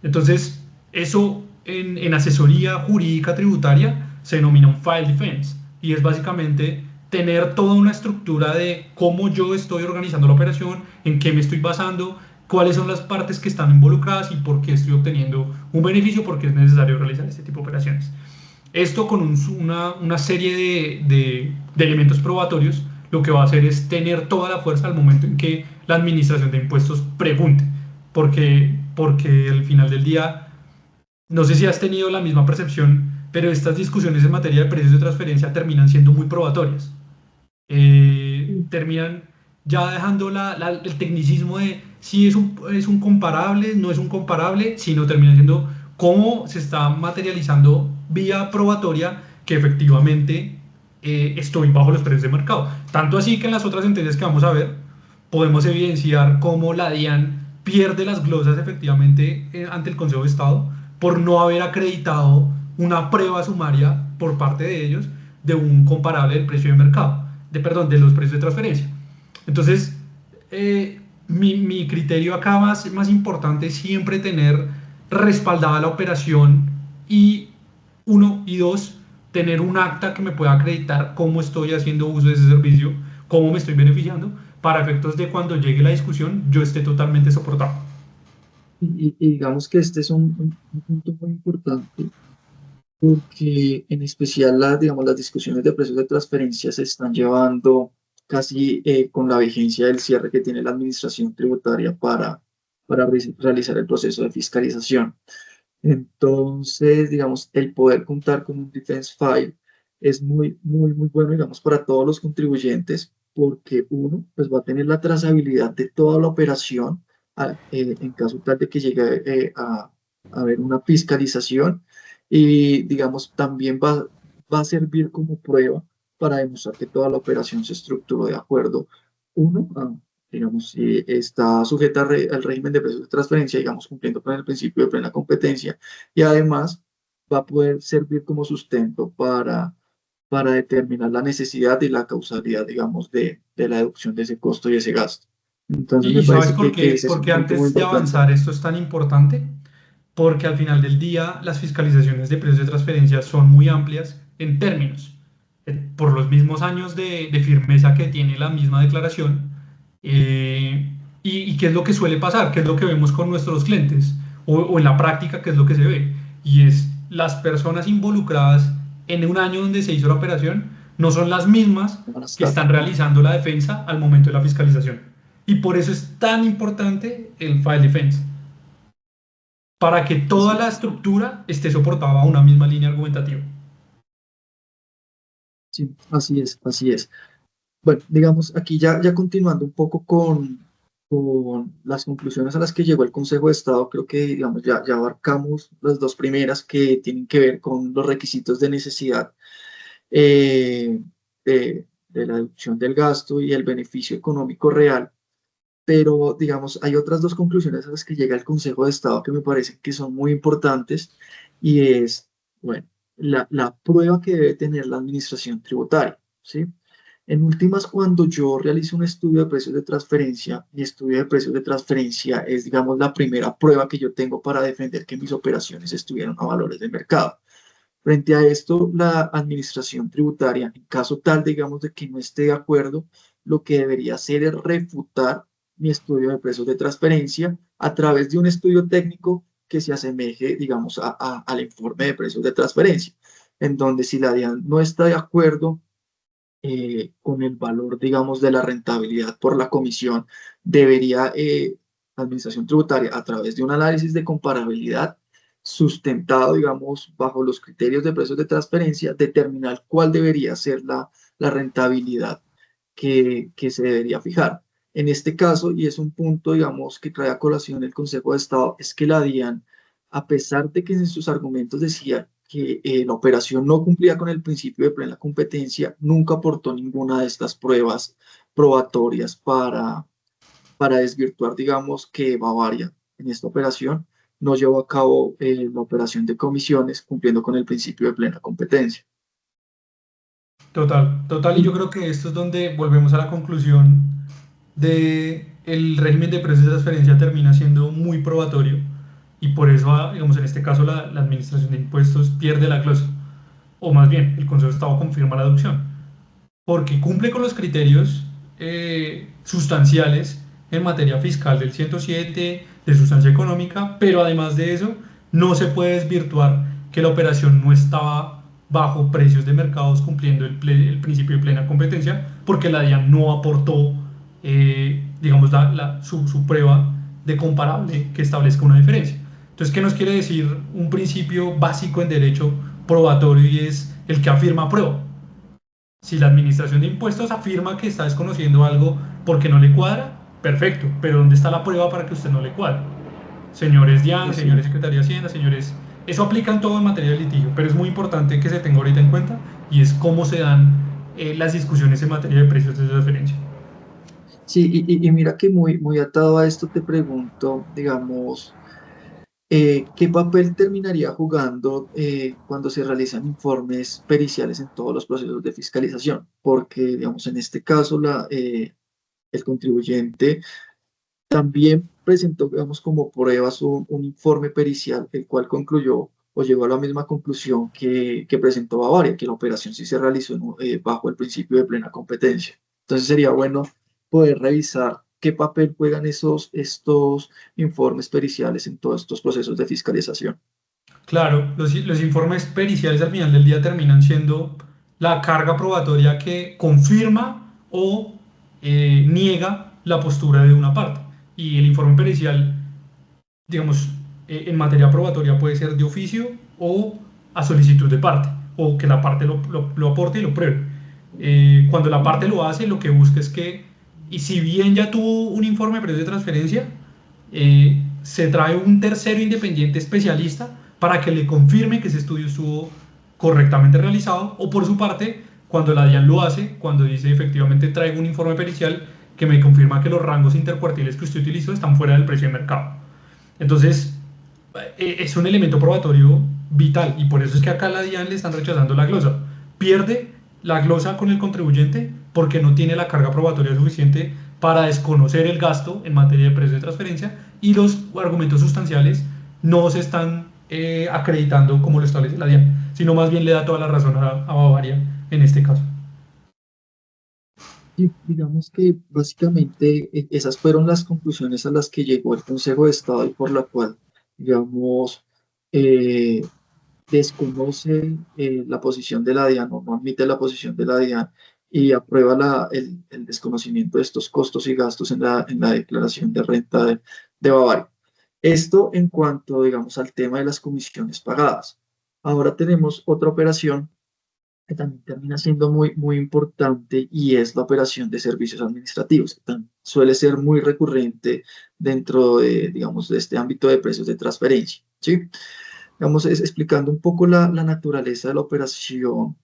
Speaker 3: Entonces, eso en asesoría jurídica tributaria se denomina un file defense, y es básicamente tener toda una estructura de cómo yo estoy organizando la operación, en qué me estoy basando, cuáles son las partes que están involucradas y por qué estoy obteniendo un beneficio, porque es necesario realizar este tipo de operaciones. Esto con una serie de elementos probatorios, lo que va a hacer es tener toda la fuerza al momento en que la administración de impuestos pregunte, porque al final del día, no sé si has tenido la misma percepción, pero estas discusiones en materia de precios de transferencia terminan siendo muy probatorias. Terminan ya dejando el tecnicismo de si es un comparable, no es un comparable, sino terminan siendo cómo se está materializando vía probatoria que efectivamente estoy bajo los precios de mercado. Tanto así que en las otras sentencias que vamos a ver, podemos evidenciar cómo la DIAN pierde las glosas efectivamente ante el Consejo de Estado por no haber acreditado una prueba sumaria por parte de ellos de un comparable del precio de mercado, perdón, de los precios de transferencia. Entonces, mi criterio acá más importante es siempre tener respaldada la operación y uno, y dos, tener un acta que me pueda acreditar cómo estoy haciendo uso de ese servicio, cómo me estoy beneficiando, para efectos de cuando llegue la discusión yo esté totalmente soportado.
Speaker 2: Y digamos que este es un punto muy importante porque en especial digamos, las discusiones de precios de transferencia se están llevando casi con la vigencia del cierre que tiene la administración tributaria para realizar el proceso de fiscalización. Entonces, digamos, el poder contar con un defense file es muy bueno, digamos, para todos los contribuyentes, porque uno, pues va a tener la trazabilidad de toda la operación en caso tal de que llegue a haber una fiscalización y, digamos, también va a servir como prueba para demostrar que toda la operación se estructuró de acuerdo, uno, digamos, si está sujeta al régimen de precios de transferencia, digamos, cumpliendo con el principio de plena competencia, y además va a poder servir como sustento para determinar la necesidad y la causalidad, digamos, de la deducción de ese costo y ese gasto. Entonces me
Speaker 3: ¿Y sabes
Speaker 2: parece
Speaker 3: por
Speaker 2: que
Speaker 3: qué?
Speaker 2: ese es un
Speaker 3: Porque
Speaker 2: punto muy
Speaker 3: antes de
Speaker 2: importante.
Speaker 3: avanzar esto es tan importante, porque al final del día las fiscalizaciones de precios de transferencia son muy amplias en términos. Por los mismos años de firmeza que tiene la misma declaración, y qué es lo que suele pasar, qué es lo que vemos con nuestros clientes, o en la práctica, qué es lo que se ve. y es las personas involucradas en un año donde se hizo la operación no son las mismas que están realizando la defensa al momento de la fiscalización. Y por eso es tan importante el file defense, para que toda la estructura esté soportada a una misma línea argumentativa.
Speaker 2: Sí, así es, así es. Bueno, digamos, aquí ya continuando un poco con las conclusiones a las que llegó el Consejo de Estado, creo que, digamos, ya abarcamos las dos primeras que tienen que ver con los requisitos de necesidad eh, de la deducción del gasto y el beneficio económico real. Pero, digamos, hay otras dos conclusiones a las que llega el Consejo de Estado que me parecen que son muy importantes y es, bueno, la prueba que debe tener la administración tributaria, ¿sí? En últimas, cuando yo realizo un estudio de precios de transferencia, mi estudio de precios de transferencia es, digamos, la primera prueba que yo tengo para defender que mis operaciones estuvieron a valores de mercado. Frente a esto, la administración tributaria, en caso tal, digamos, de que no esté de acuerdo, lo que debería hacer es refutar mi estudio de precios de transferencia a través de un estudio técnico que se asemeje, digamos, al informe de precios de transferencia, en donde si la DIAN no está de acuerdo con el valor, digamos, de la rentabilidad por la comisión, debería la Administración Tributaria, a través de un análisis de comparabilidad sustentado, digamos, bajo los criterios de precios de transferencia, determinar cuál debería ser la rentabilidad que se debería fijar. En este caso, y es un punto, digamos, que trae a colación el Consejo de Estado, es que la DIAN, a pesar de que en sus argumentos decía que la operación no cumplía con el principio de plena competencia, nunca aportó ninguna de estas pruebas probatorias para desvirtuar, digamos, que Bavaria en esta operación no llevó a cabo la operación de comisiones cumpliendo con el principio de plena competencia.
Speaker 3: Total, total, y yo creo que esto es donde volvemos a la conclusión de el régimen de precios de transferencia termina siendo muy probatorio y por eso, digamos, en este caso la Administración de Impuestos pierde la glosa, o más bien, el Consejo de Estado confirma la deducción, porque cumple con los criterios sustanciales en materia fiscal del 107, de sustancia económica, pero además de eso, no se puede desvirtuar que la operación no estaba bajo precios de mercados cumpliendo el principio de plena competencia, porque la DIAN no aportó, digamos, su prueba de comparable que establezca una diferencia. Entonces, ¿qué nos quiere decir un principio básico en derecho probatorio y es el que afirma prueba? Si la administración de impuestos afirma que está desconociendo algo porque no le cuadra, perfecto, pero ¿dónde está la prueba para que usted no le cuadre? Señores DIAN,
Speaker 2: Sí,
Speaker 3: señores Secretaría de Hacienda, señores, eso aplica en todo en materia de litigio, pero es muy importante que se tenga ahorita en cuenta y es cómo se dan las discusiones en materia de precios de transferencia.
Speaker 2: sí, y mira que muy atado a esto te pregunto, digamos, ¿qué papel terminaría jugando cuando se realizan informes periciales en todos los procesos de fiscalización? Porque, digamos, en este caso, el contribuyente también presentó, digamos, como pruebas un informe pericial, el cual concluyó o llegó a la misma conclusión que presentó Bavaria, que la operación sí se realizó bajo el principio de plena competencia. Entonces sería bueno poder revisar qué papel juegan estos informes periciales en todos estos procesos de fiscalización.
Speaker 3: Claro, los informes periciales al final del día terminan siendo la carga probatoria que confirma o niega la postura de una parte. Y el informe pericial, digamos, en materia probatoria puede ser de oficio o a solicitud de parte, o que la parte lo aporte y lo pruebe. Cuando la parte lo hace, lo que busca es que, y si bien ya tuvo un informe de precios de transferencia, se trae un tercero independiente especialista para que le confirme que ese estudio estuvo correctamente realizado, o por su parte, cuando la DIAN lo hace, cuando dice efectivamente traigo un informe pericial que me confirma que los rangos intercuartiles que usted utilizó están fuera del precio de mercado. Entonces, es un elemento probatorio vital y por eso es que acá a la DIAN le están rechazando la glosa. Pierde la glosa con el contribuyente porque no tiene la carga probatoria suficiente para desconocer el gasto en materia de precios de transferencia y los argumentos sustanciales no se están acreditando como lo establece la DIAN, sino más bien le da toda la razón a Bavaria en este caso.
Speaker 2: Sí, digamos que básicamente esas fueron las conclusiones a las que llegó el Consejo de Estado y por la cual, digamos, eh, desconoce la posición de la DIAN o no admite la posición de la DIAN y aprueba el desconocimiento de estos costos y gastos en la declaración de renta de Bavaria. Esto en cuanto, digamos, al tema de las comisiones pagadas. Ahora tenemos otra operación que también termina siendo muy importante y es la operación de servicios administrativos, que también suele ser muy recurrente dentro de, digamos, de este ámbito de precios de transferencia, ¿sí? Digamos, explicando un poco la naturaleza de la operación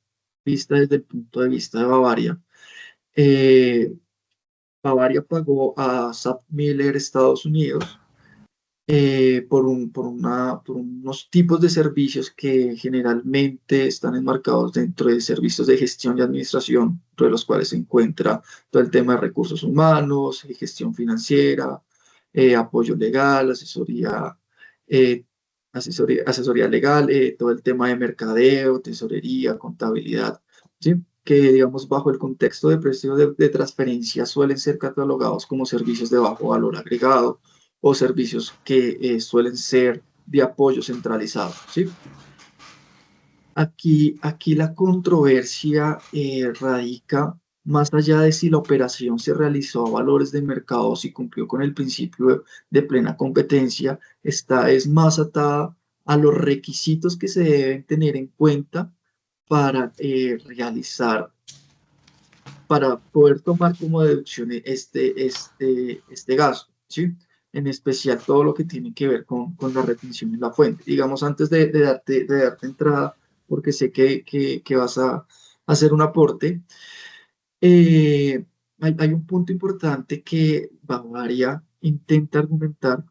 Speaker 2: vista desde el punto de vista de Bavaria. Eh, Bavaria pagó a SAP Miller Estados Unidos por unos tipos de servicios que generalmente están enmarcados dentro de servicios de gestión y administración, entre los cuales se encuentra todo el tema de recursos humanos, gestión financiera, apoyo legal, eh, asesoría legal, todo el tema de mercadeo, tesorería, contabilidad, ¿sí? Que, digamos, bajo el contexto de precios de transferencia suelen ser catalogados como servicios de bajo valor agregado o servicios que suelen ser de apoyo centralizado, ¿sí? Aquí la controversia radica más allá de si la operación se realizó a valores de mercado o si cumplió con el principio de plena competencia, esta es más atada a los requisitos que se deben tener en cuenta para para poder tomar como deducción este gasto, ¿sí? En especial todo lo que tiene que ver con la retención en la fuente. Digamos, antes de darte entrada, porque sé que vas a hacer un aporte, hay un punto importante que Bavaria intenta argumentar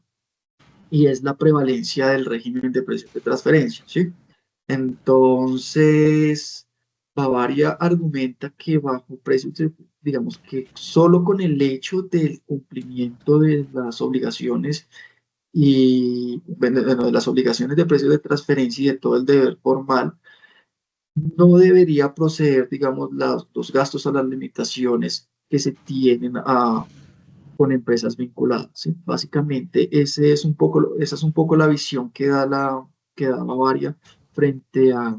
Speaker 2: y es la prevalencia del régimen de precios de transferencia, ¿sí? Entonces, Bavaria argumenta que bajo precios, digamos que solo con el hecho del cumplimiento de las obligaciones y bueno, de las obligaciones de precios de transferencia y de todo el deber formal, no debería proceder, digamos, los gastos a las limitaciones que se tienen con empresas vinculadas, ¿sí? Básicamente, esa es un poco la visión que da Bavaria frente a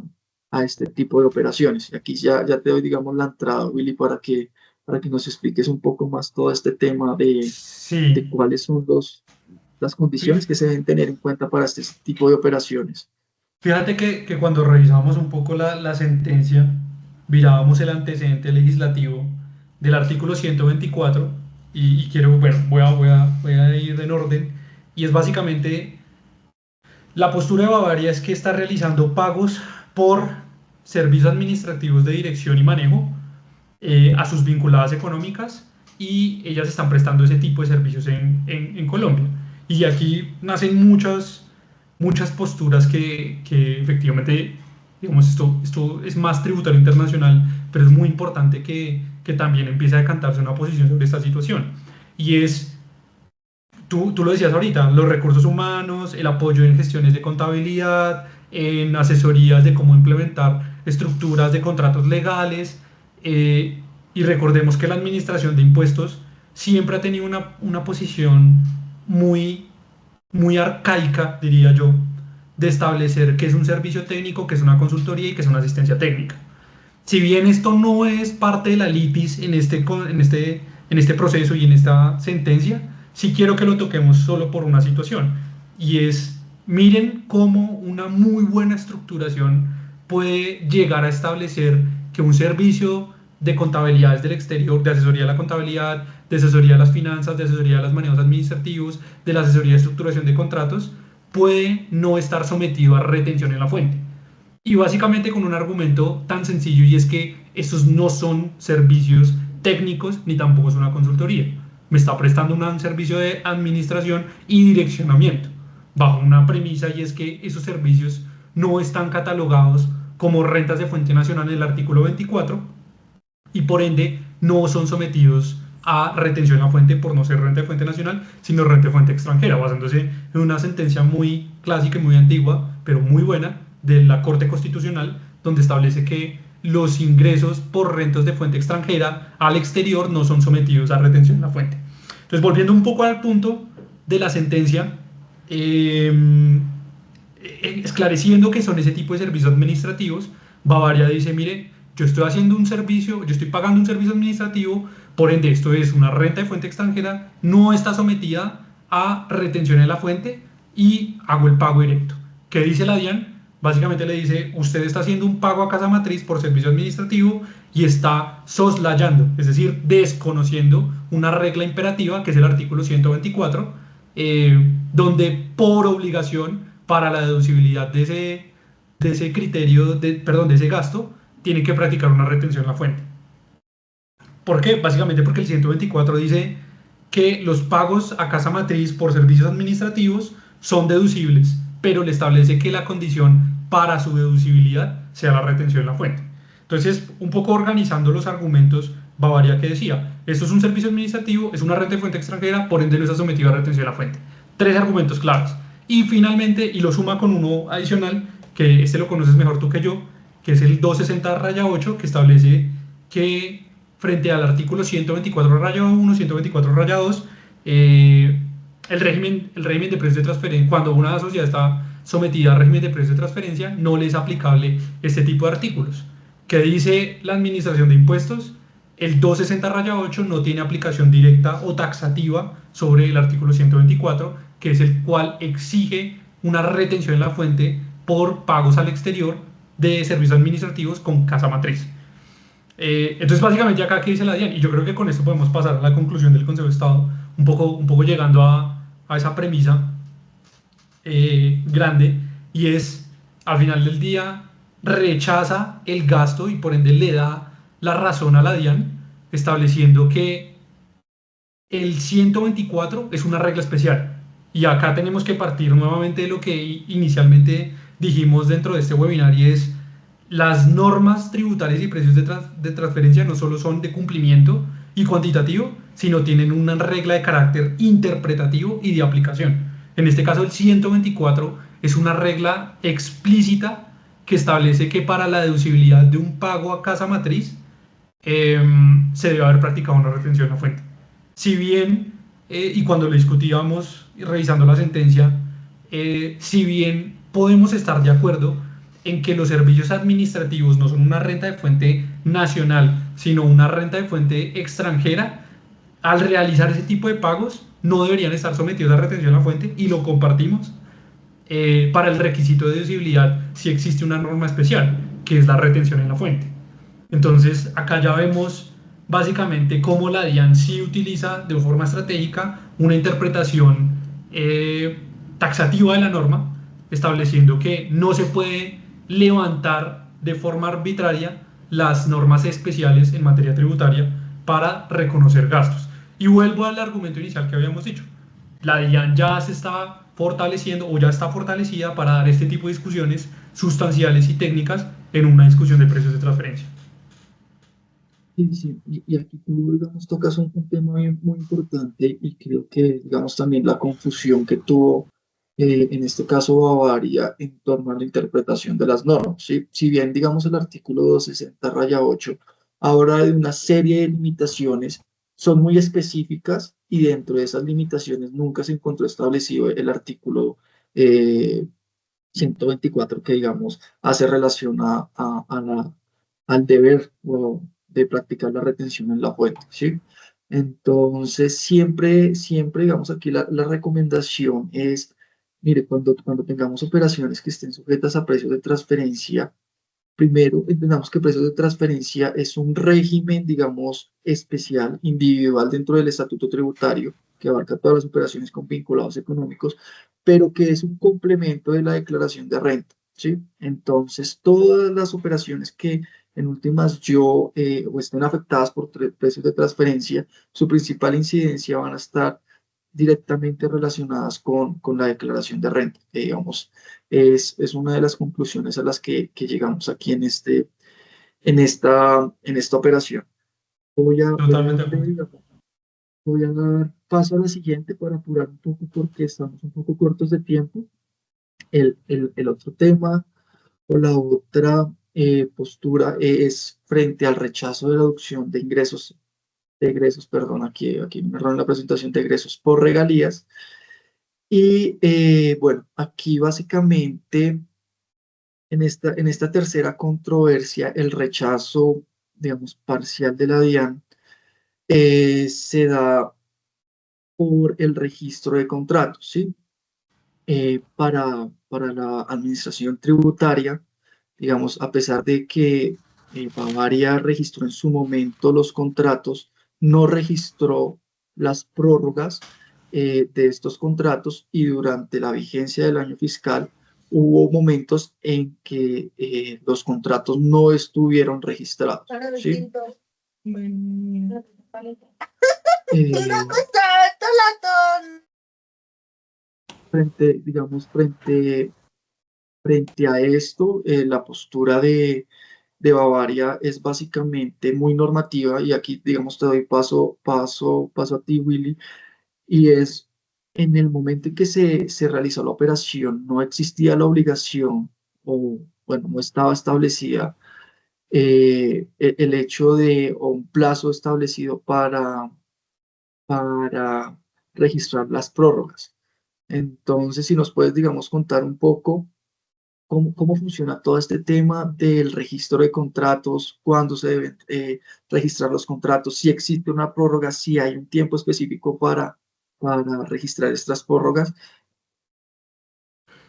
Speaker 2: este tipo de operaciones. Y aquí ya te doy, digamos, la entrada, Willy, para que nos expliques un poco más todo este tema de
Speaker 3: Sí,
Speaker 2: cuáles son las condiciones
Speaker 3: fí-
Speaker 2: que se deben tener en cuenta para este tipo de operaciones.
Speaker 3: fíjate que cuando revisábamos un poco la sentencia, mirábamos el antecedente legislativo del artículo 124 y quiero, bueno, voy a ir en orden, y es básicamente la postura de Bavaria es que está realizando pagos por servicios administrativos de dirección y manejo a sus vinculadas económicas, y ellas están prestando ese tipo de servicios en Colombia. Y aquí nacen muchas posturas que efectivamente, digamos, esto es más tributario internacional, pero es muy importante que también empiece a decantarse una posición sobre esta situación. Y es, tú lo decías ahorita, los recursos humanos, el apoyo en gestiones de contabilidad, en asesorías de cómo implementar estructuras de contratos legales, eh, y recordemos que la administración de impuestos siempre ha tenido una posición muy, muy arcaica, diría yo, de establecer qué es un servicio técnico, qué es una consultoría y qué es una asistencia técnica. Si bien esto no es parte de la litis en este proceso y en esta sentencia, sí quiero que lo toquemos solo por una situación. Y es, miren cómo una muy buena estructuración puede llegar a establecer que un servicio de contabilidad desde el exterior, de asesoría a la contabilidad, de asesoría a las finanzas, de asesoría a los manejos administrativos, de la asesoría de estructuración de contratos, puede no estar sometido a retención en la fuente. Y básicamente con un argumento tan sencillo, y es que estos no son servicios técnicos ni tampoco es una consultoría. Me está prestando un servicio de administración y direccionamiento, bajo una premisa, y es que esos servicios no están catalogados como rentas de fuente nacional en el artículo 24 y por ende no son sometidos a retención a fuente por no ser renta de fuente nacional, sino renta de fuente extranjera, basándose en una sentencia muy clásica y muy antigua, pero muy buena, de la Corte Constitucional, donde establece que los ingresos por rentas de fuente extranjera al exterior no son sometidos a retención en la fuente. Entonces, volviendo un poco al punto de la sentencia, esclareciendo que son ese tipo de servicios administrativos, Bavaria dice, mire, yo estoy haciendo un servicio, yo estoy pagando un servicio administrativo, por ende esto es una renta de fuente extranjera, no está sometida a retención en la fuente y hago el pago directo. ¿Qué dice la DIAN? Básicamente le dice, usted está haciendo un pago a casa matriz por servicio administrativo y está soslayando, es decir, desconociendo una regla imperativa, que es el artículo 124, donde por obligación para la deducibilidad de ese criterio, perdón, de ese gasto, tiene que practicar una retención en la fuente. ¿Por qué? Básicamente porque el 124 dice que los pagos a casa matriz por servicios administrativos son deducibles, pero le establece que la condición para su deducibilidad sea la retención en la fuente. Entonces, un poco organizando los argumentos, Bavaria que decía, esto es un servicio administrativo, es una renta de fuente extranjera, por ende no está sometido a retención en la fuente. 3 argumentos claros. Y finalmente, y lo suma con uno adicional, que este lo conoces mejor tú que yo, que es el 260-8, que establece que frente al artículo 124-1, 124-2, el régimen de precios de transferencia, cuando una sociedad está sometida a régimen de precios de transferencia, no le es aplicable este tipo de artículos. ¿Qué dice la Administración de Impuestos? El 260-8 no tiene aplicación directa o taxativa sobre el artículo 124, que es el cual exige una retención en la fuente por pagos al exterior de servicios administrativos con casa matriz. Entonces, básicamente acá que dice la DIAN, y yo creo que con esto podemos pasar a la conclusión del Consejo de Estado, un poco llegando a esa premisa grande, y es, al final del día, rechaza el gasto y por ende le da la razón a la DIAN, estableciendo que el 124 es una regla especial. Y acá tenemos que partir nuevamente de lo que inicialmente dijimos dentro de este webinar, y es las normas tributarias y precios de transferencia no solo son de cumplimiento y cuantitativo, sino tienen una regla de carácter interpretativo y de aplicación. En este caso, el 124 es una regla explícita que establece que para la deducibilidad de un pago a casa matriz se debe haber practicado una retención en la fuente. Si bien, y cuando lo discutíamos revisando la sentencia, si bien podemos estar de acuerdo en que los servicios administrativos no son una renta de fuente nacional, sino una renta de fuente extranjera, al realizar ese tipo de pagos no deberían estar sometidos a retención en la fuente, y lo compartimos. Para el requisito de deducibilidad sí existe una norma especial, que es la retención en la fuente. Entonces, acá ya vemos básicamente cómo la DIAN sí utiliza de forma estratégica una interpretación taxativa de la norma, estableciendo que no se puede levantar de forma arbitraria las normas especiales en materia tributaria para reconocer gastos. Y vuelvo al argumento inicial que habíamos dicho. La DIAN ya se está fortaleciendo o ya está fortalecida para dar este tipo de discusiones sustanciales y técnicas en una discusión de precios de transferencia.
Speaker 2: Sí, y aquí tú, digamos, tocas un tema muy importante, y creo que, digamos, también la confusión que tuvo, en este caso, Bavaria, en torno a la interpretación de las normas, ¿sí? Si bien, digamos, el artículo 260-8 habla de una serie de limitaciones, son muy específicas, y dentro de esas limitaciones nunca se encontró establecido el artículo 124, que, digamos, hace relación al deber de practicar la retención en la fuente, ¿sí? Entonces, siempre, digamos, aquí la recomendación es, mire, cuando tengamos operaciones que estén sujetas a precios de transferencia, primero entendamos que precios de transferencia es un régimen, digamos, especial, individual dentro del estatuto tributario, que abarca todas las operaciones con vinculados económicos, pero que es un complemento de la declaración de renta, ¿sí? Entonces, todas las operaciones que en últimas o estén afectadas por precios de transferencia, su principal incidencia van a estar directamente relacionadas con la declaración de renta, que, digamos, es una de las conclusiones a las que llegamos aquí en esta operación.
Speaker 3: Totalmente de acuerdo.
Speaker 2: Voy a dar paso a la siguiente para apurar un poco, porque estamos un poco cortos de tiempo. El otro tema o la otra postura es frente al rechazo de la deducción de ingresos, perdón, aquí me error en la presentación, de egresos por regalías. Y bueno, aquí básicamente en esta tercera controversia, el rechazo, digamos, parcial de la DIAN se da por el registro de contratos, ¿sí? Para la administración tributaria, digamos, a pesar de que Bavaria registró en su momento los contratos, no registró las prórrogas de estos contratos y durante la vigencia del año fiscal hubo momentos en que los contratos no estuvieron registrados, ¿sí? Eh, digamos, frente a esto, la postura de Bavaria es básicamente muy normativa y aquí, digamos, te doy paso a ti, Willy, y es en el momento en que se realizó la operación, no existía la obligación o, bueno, no estaba establecida el hecho de, o un plazo establecido para registrar las prórrogas. Entonces, si nos puedes, digamos, contar un poco cómo funciona todo este tema del registro de contratos, cuándo se deben registrar los contratos, si existe una prórroga, si hay un tiempo específico para registrar estas prórrogas.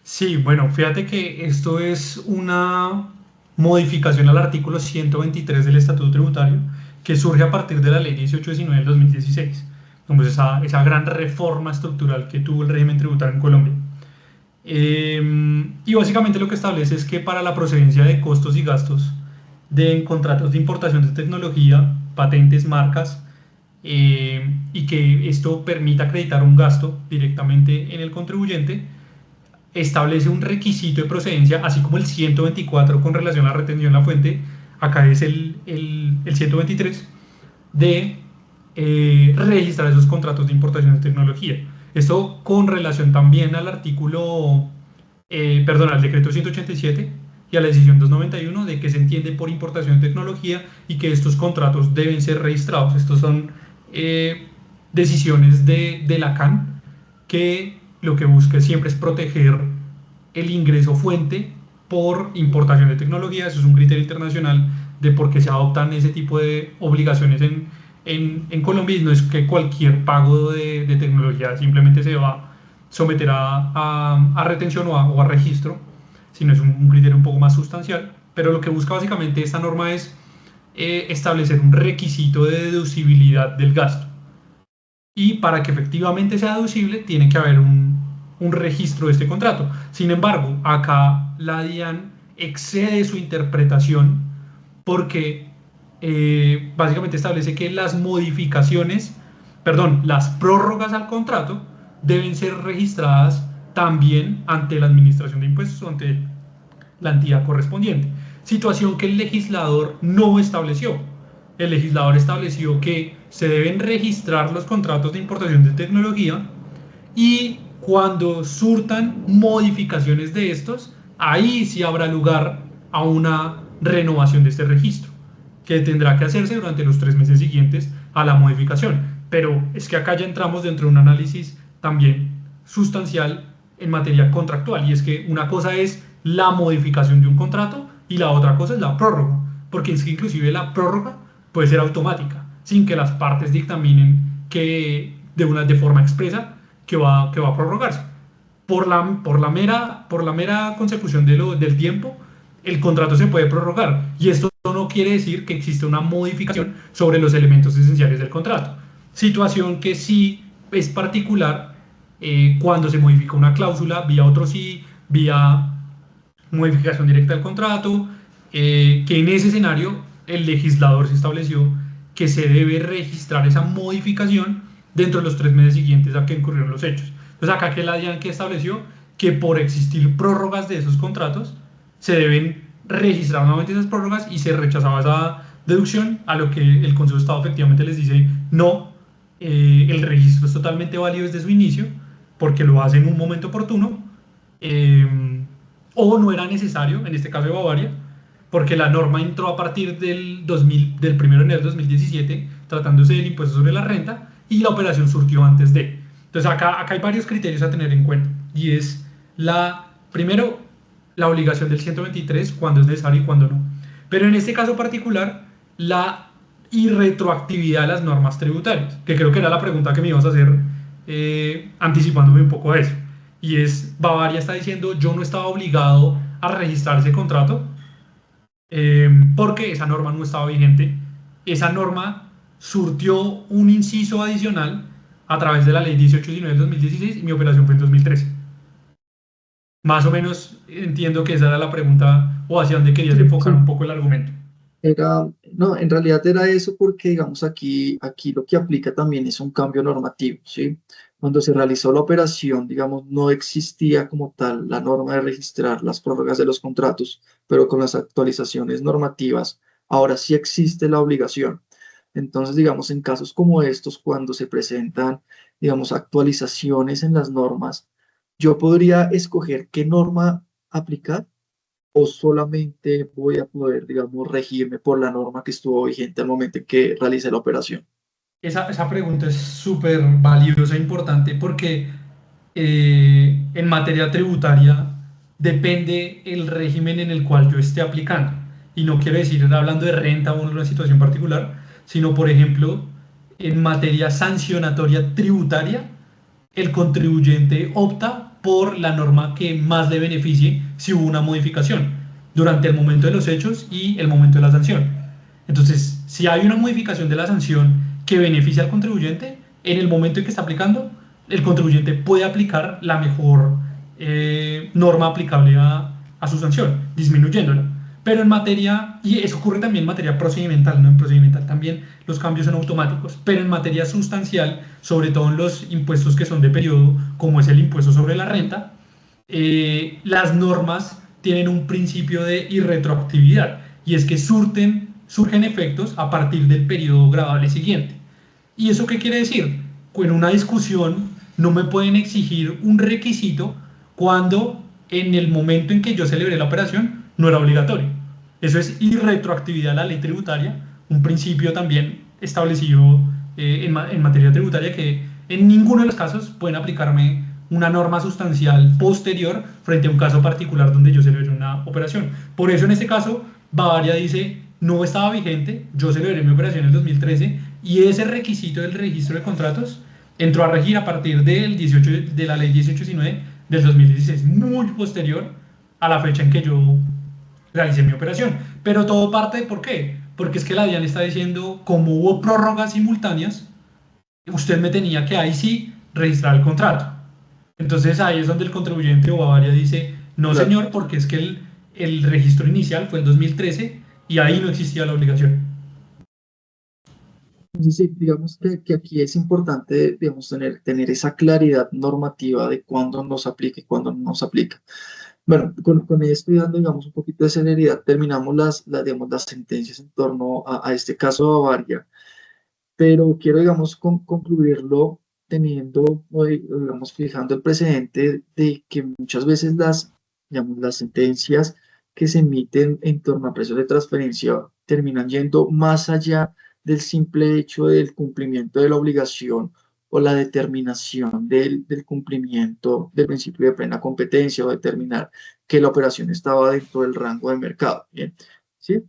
Speaker 3: Sí, bueno, fíjate que esto es una modificación al artículo 123 del Estatuto Tributario que surge a partir de la Ley 1819 del 2016, como esa gran reforma estructural que tuvo el régimen tributario en Colombia. Y básicamente lo que establece es que para la procedencia de costos y gastos de contratos de importación de tecnología, patentes, marcas, y que esto permita acreditar un gasto directamente en el contribuyente, establece un requisito de procedencia, así como el 124 con relación a la retención de la fuente, acá es el 123, de registrar esos contratos de importación de tecnología. Esto con relación también al artículo, al decreto 187 y a la decisión 291 de que se entiende por importación de tecnología y que estos contratos deben ser registrados. Estos son decisiones de la CAN que lo que busca siempre es proteger el ingreso fuente por importación de tecnología. Eso es un criterio internacional de por qué se adoptan ese tipo de obligaciones en Colombia, y no es que cualquier pago de tecnología simplemente se va a someter a retención o a registro, sino es un criterio un poco más sustancial. Pero lo que busca básicamente esta norma es establecer un requisito de deducibilidad del gasto. Y para que efectivamente sea deducible, tiene que haber un registro de este contrato. Sin embargo, acá la DIAN excede su interpretación porque básicamente establece que las las prórrogas al contrato deben ser registradas también ante la Administración de Impuestos o ante la entidad correspondiente. Situación que el legislador no estableció. El legislador estableció que se deben registrar los contratos de importación de tecnología y cuando surtan modificaciones de estos, ahí sí habrá lugar a una renovación de este registro, que tendrá que hacerse durante los 3 meses siguientes a la modificación. Pero es que acá ya entramos dentro de un análisis también sustancial en materia contractual, y es que una cosa es la modificación de un contrato y la otra cosa es la prórroga, porque es que inclusive la prórroga puede ser automática, sin que las partes dictaminen que de forma expresa que va a prorrogarse. Por la mera consecución del tiempo, el contrato se puede prorrogar, y esto no quiere decir que existe una modificación sobre los elementos esenciales del contrato. Situación que sí es particular cuando se modifica una cláusula vía otro sí, vía modificación directa del contrato, que en ese escenario el legislador se estableció que se debe registrar esa modificación dentro de los 3 meses siguientes a que ocurrieron los hechos. Entonces acá que la DIAN que estableció que por existir prórrogas de esos contratos se deben registrar nuevamente esas prórrogas, y se rechazaba esa deducción, a lo que el Consejo de Estado efectivamente les dice no, el registro es totalmente válido desde su inicio porque lo hace en un momento oportuno, o no era necesario, en este caso de Bavaria, porque la norma entró a partir del 1 de enero del 2017, tratándose del impuesto sobre la renta, y la operación surgió antes de. Entonces acá hay varios criterios a tener en cuenta y es primero, la obligación del 123, cuando es necesario y cuando no. Pero en este caso particular, la irretroactividad de las normas tributarias, que creo que era la pregunta que me ibas a hacer anticipándome un poco a eso. Y es, Bavaria está diciendo, yo no estaba obligado a registrar ese contrato porque esa norma no estaba vigente. Esa norma surtió un inciso adicional a través de la ley 1819 del 2016 y mi operación fue en 2013. Más o menos entiendo que esa era la pregunta o hacia dónde querías
Speaker 2: Sí,
Speaker 3: enfocar
Speaker 2: sí.
Speaker 3: un poco el argumento.
Speaker 2: No, en realidad era eso porque, digamos, aquí lo que aplica también es un cambio normativo, ¿sí? Cuando se realizó la operación, digamos, no existía como tal la norma de registrar las prórrogas de los contratos, pero con las actualizaciones normativas, ahora sí existe la obligación. Entonces, digamos, en casos como estos, cuando se presentan, digamos, actualizaciones en las normas, yo podría escoger qué norma aplicar o solamente voy a poder, digamos, regirme por la norma que estuvo vigente al momento en que realicé la operación.
Speaker 3: Esa pregunta es súper valiosa e importante porque en materia tributaria depende el régimen en el cual yo esté aplicando. Y no quiero decir hablando de renta o en una situación particular, sino, por ejemplo, en materia sancionatoria tributaria, el contribuyente opta por la norma que más le beneficie si hubo una modificación durante el momento de los hechos y el momento de la sanción. Entonces, si hay una modificación de la sanción que beneficia al contribuyente, en el momento en que está aplicando, el contribuyente puede aplicar la mejor norma aplicable a su sanción, disminuyéndola. Pero en materia, y eso ocurre también en materia procedimental, ¿no? En procedimental también los cambios son automáticos, pero en materia sustancial, sobre todo en los impuestos que son de periodo, como es el impuesto sobre la renta, las normas tienen un principio de irretroactividad, y es que surgen efectos a partir del periodo gradable siguiente. ¿Y eso qué quiere decir? En una discusión no me pueden exigir un requisito cuando en el momento en que yo celebré la operación no era obligatorio. Eso es irretroactividad a la ley tributaria, un principio también establecido en materia tributaria que en ninguno de los casos pueden aplicarme una norma sustancial posterior frente a un caso particular donde yo celebré una operación. Por eso en este caso Bavaria dice, no estaba vigente, yo celebré mi operación en el 2013 y ese requisito del registro de contratos entró a regir a partir de la ley 1819 del 2016, muy posterior a la fecha en que yo realicé mi operación. Pero todo parte de ¿por qué? Porque es que la DIAN está diciendo, como hubo prórrogas simultáneas, usted me tenía que ahí sí registrar el contrato. Entonces ahí es donde el contribuyente o Bavaria dice, no
Speaker 2: Claro.
Speaker 3: señor, porque es que el registro inicial fue en 2013 y ahí no existía la obligación.
Speaker 2: Sí, sí, digamos que aquí es importante, digamos, tener esa claridad normativa de cuándo nos aplica y cuándo no nos aplica. Bueno, con esto y dando, digamos, un poquito de celeridad, terminamos digamos, las sentencias en torno a este caso de Bavaria, pero quiero, digamos, concluirlo teniendo, digamos, fijando el precedente de que muchas veces digamos, las sentencias que se emiten en torno a precios de transferencia terminan yendo más allá del simple hecho del cumplimiento de la obligación o la determinación del cumplimiento del principio de plena competencia o determinar que la operación estaba dentro del rango de mercado. Bien, ¿sí?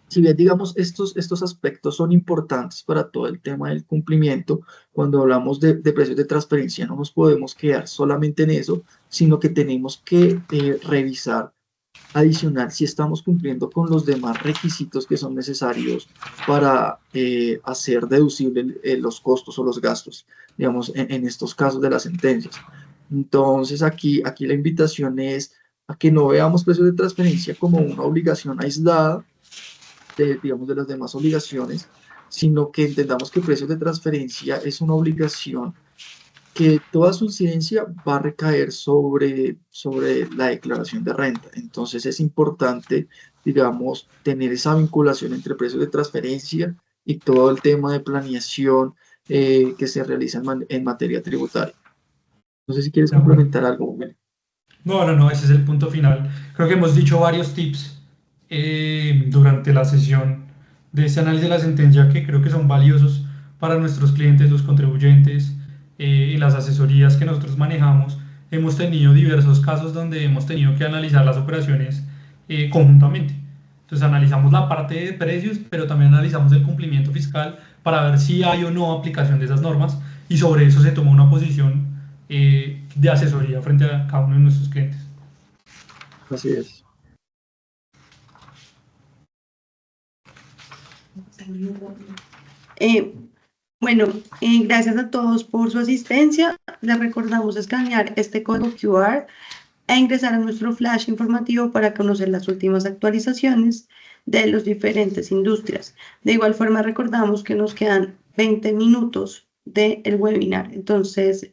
Speaker 2: Si bien, digamos, estos aspectos son importantes para todo el tema del cumplimiento, cuando hablamos de precios de transferencia no nos podemos quedar solamente en eso, sino que tenemos que revisar adicional si estamos cumpliendo con los demás requisitos que son necesarios para hacer deducibles los costos o los gastos, digamos, en estos casos de las sentencias. Entonces, aquí la invitación es a que no veamos precios de transferencia como una obligación aislada digamos, de las demás obligaciones, sino que entendamos que precios de transferencia es una obligación que toda su incidencia va a recaer sobre la declaración de renta. Entonces es importante, digamos, tener esa vinculación entre precios de transferencia y todo el tema de planeación que se realiza en materia tributaria. No sé si quieres
Speaker 3: De acuerdo.
Speaker 2: complementar algo, Willy.
Speaker 3: No, ese es el punto final. Creo que hemos dicho varios tips durante la sesión de este análisis de la sentencia que creo que son valiosos para nuestros clientes, los contribuyentes, en las asesorías que nosotros manejamos, hemos tenido diversos casos donde hemos tenido que analizar las operaciones conjuntamente. Entonces analizamos la parte de precios, pero también analizamos el cumplimiento fiscal para ver si hay o no aplicación de esas normas, y sobre eso se toma una posición de asesoría frente a cada uno de nuestros clientes.
Speaker 2: Así es.
Speaker 1: Bueno, gracias a todos por su asistencia. Les recordamos escanear este código QR e ingresar a nuestro flash informativo para conocer las últimas actualizaciones de las diferentes industrias. De igual forma, recordamos que nos quedan 20 minutos del webinar. Entonces,